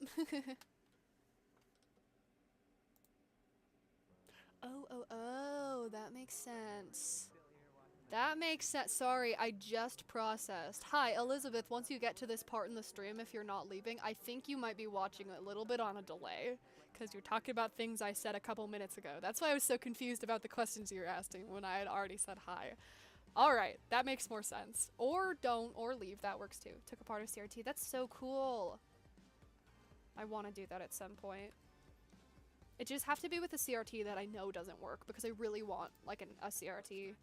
Oh, that makes sense. That makes sense. Sorry, I just processed. Hi, Elizabeth, once you get to this part in the stream, if you're not leaving, I think you might be watching a little bit on a delay, because you're talking about things I said a couple minutes ago. That's why I was so confused about the questions you were asking when I had already said hi. Alright, that makes more sense. Or don't, or leave, that works too. Took apart a CRT, that's so cool. I want to do that at some point. It just have to be with a CRT that I know doesn't work, because I really want like a CRT.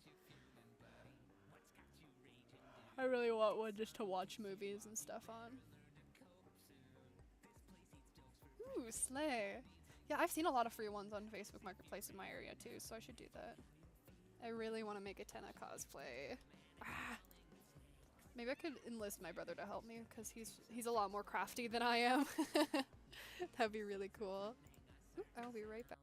I really want one just to watch movies and stuff on. Ooh, slay. Yeah, I've seen a lot of free ones on Facebook Marketplace in my area too, so I should do that. I really want to make a Tenna cosplay. Ah. Maybe I could enlist my brother to help me, because he's a lot more crafty than I am. That'd be really cool. Ooh, I'll be right back.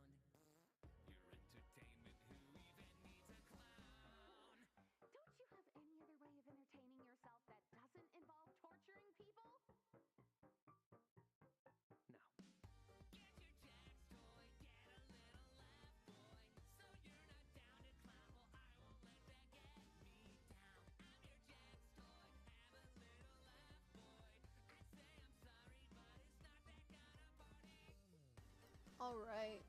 Alright.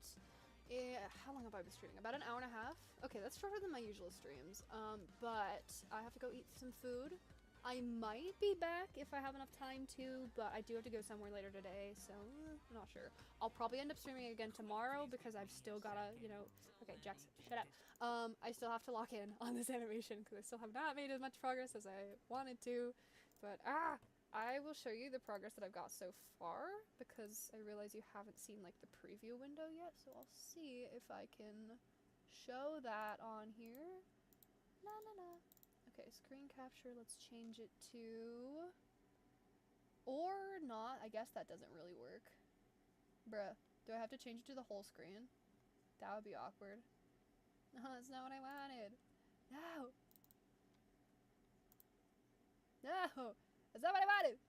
Yeah, how long have I been streaming? About an hour and a half? Okay, that's shorter than my usual streams. But I have to go eat some food. I might be back if I have enough time to, but I do have to go somewhere later today, so I'm not sure. I'll probably end up streaming again tomorrow because I've still gotta, you know, okay, Jax, shut up. I still have to lock in on this animation because I still have not made as much progress as I wanted to, but I will show you the progress that I've got so far, because I realize you haven't seen like the preview window yet, so I'll see if I can show that on here. La la la. Okay, screen capture, let's change it to... Or not, I guess that doesn't really work. Bruh, do I have to change it to the whole screen? That would be awkward. No, that's not what I wanted. No! No! That's not what I wanted!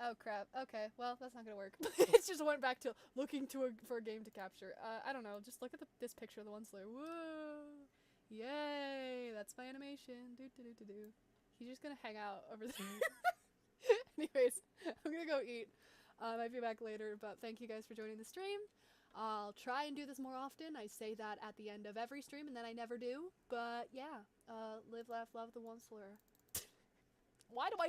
Oh crap, okay, well, that's not gonna work. It just went back to looking for a game to capture. I don't know, just look at this picture of the one slur. Whoa! Yay! That's my animation. Do. He's just gonna hang out over there. Anyways, I'm gonna go eat. I might be back later, but thank you guys for joining the stream. I'll try and do this more often. I say that at the end of every stream, and then I never do. But yeah, live, laugh, love the one slur. Why do I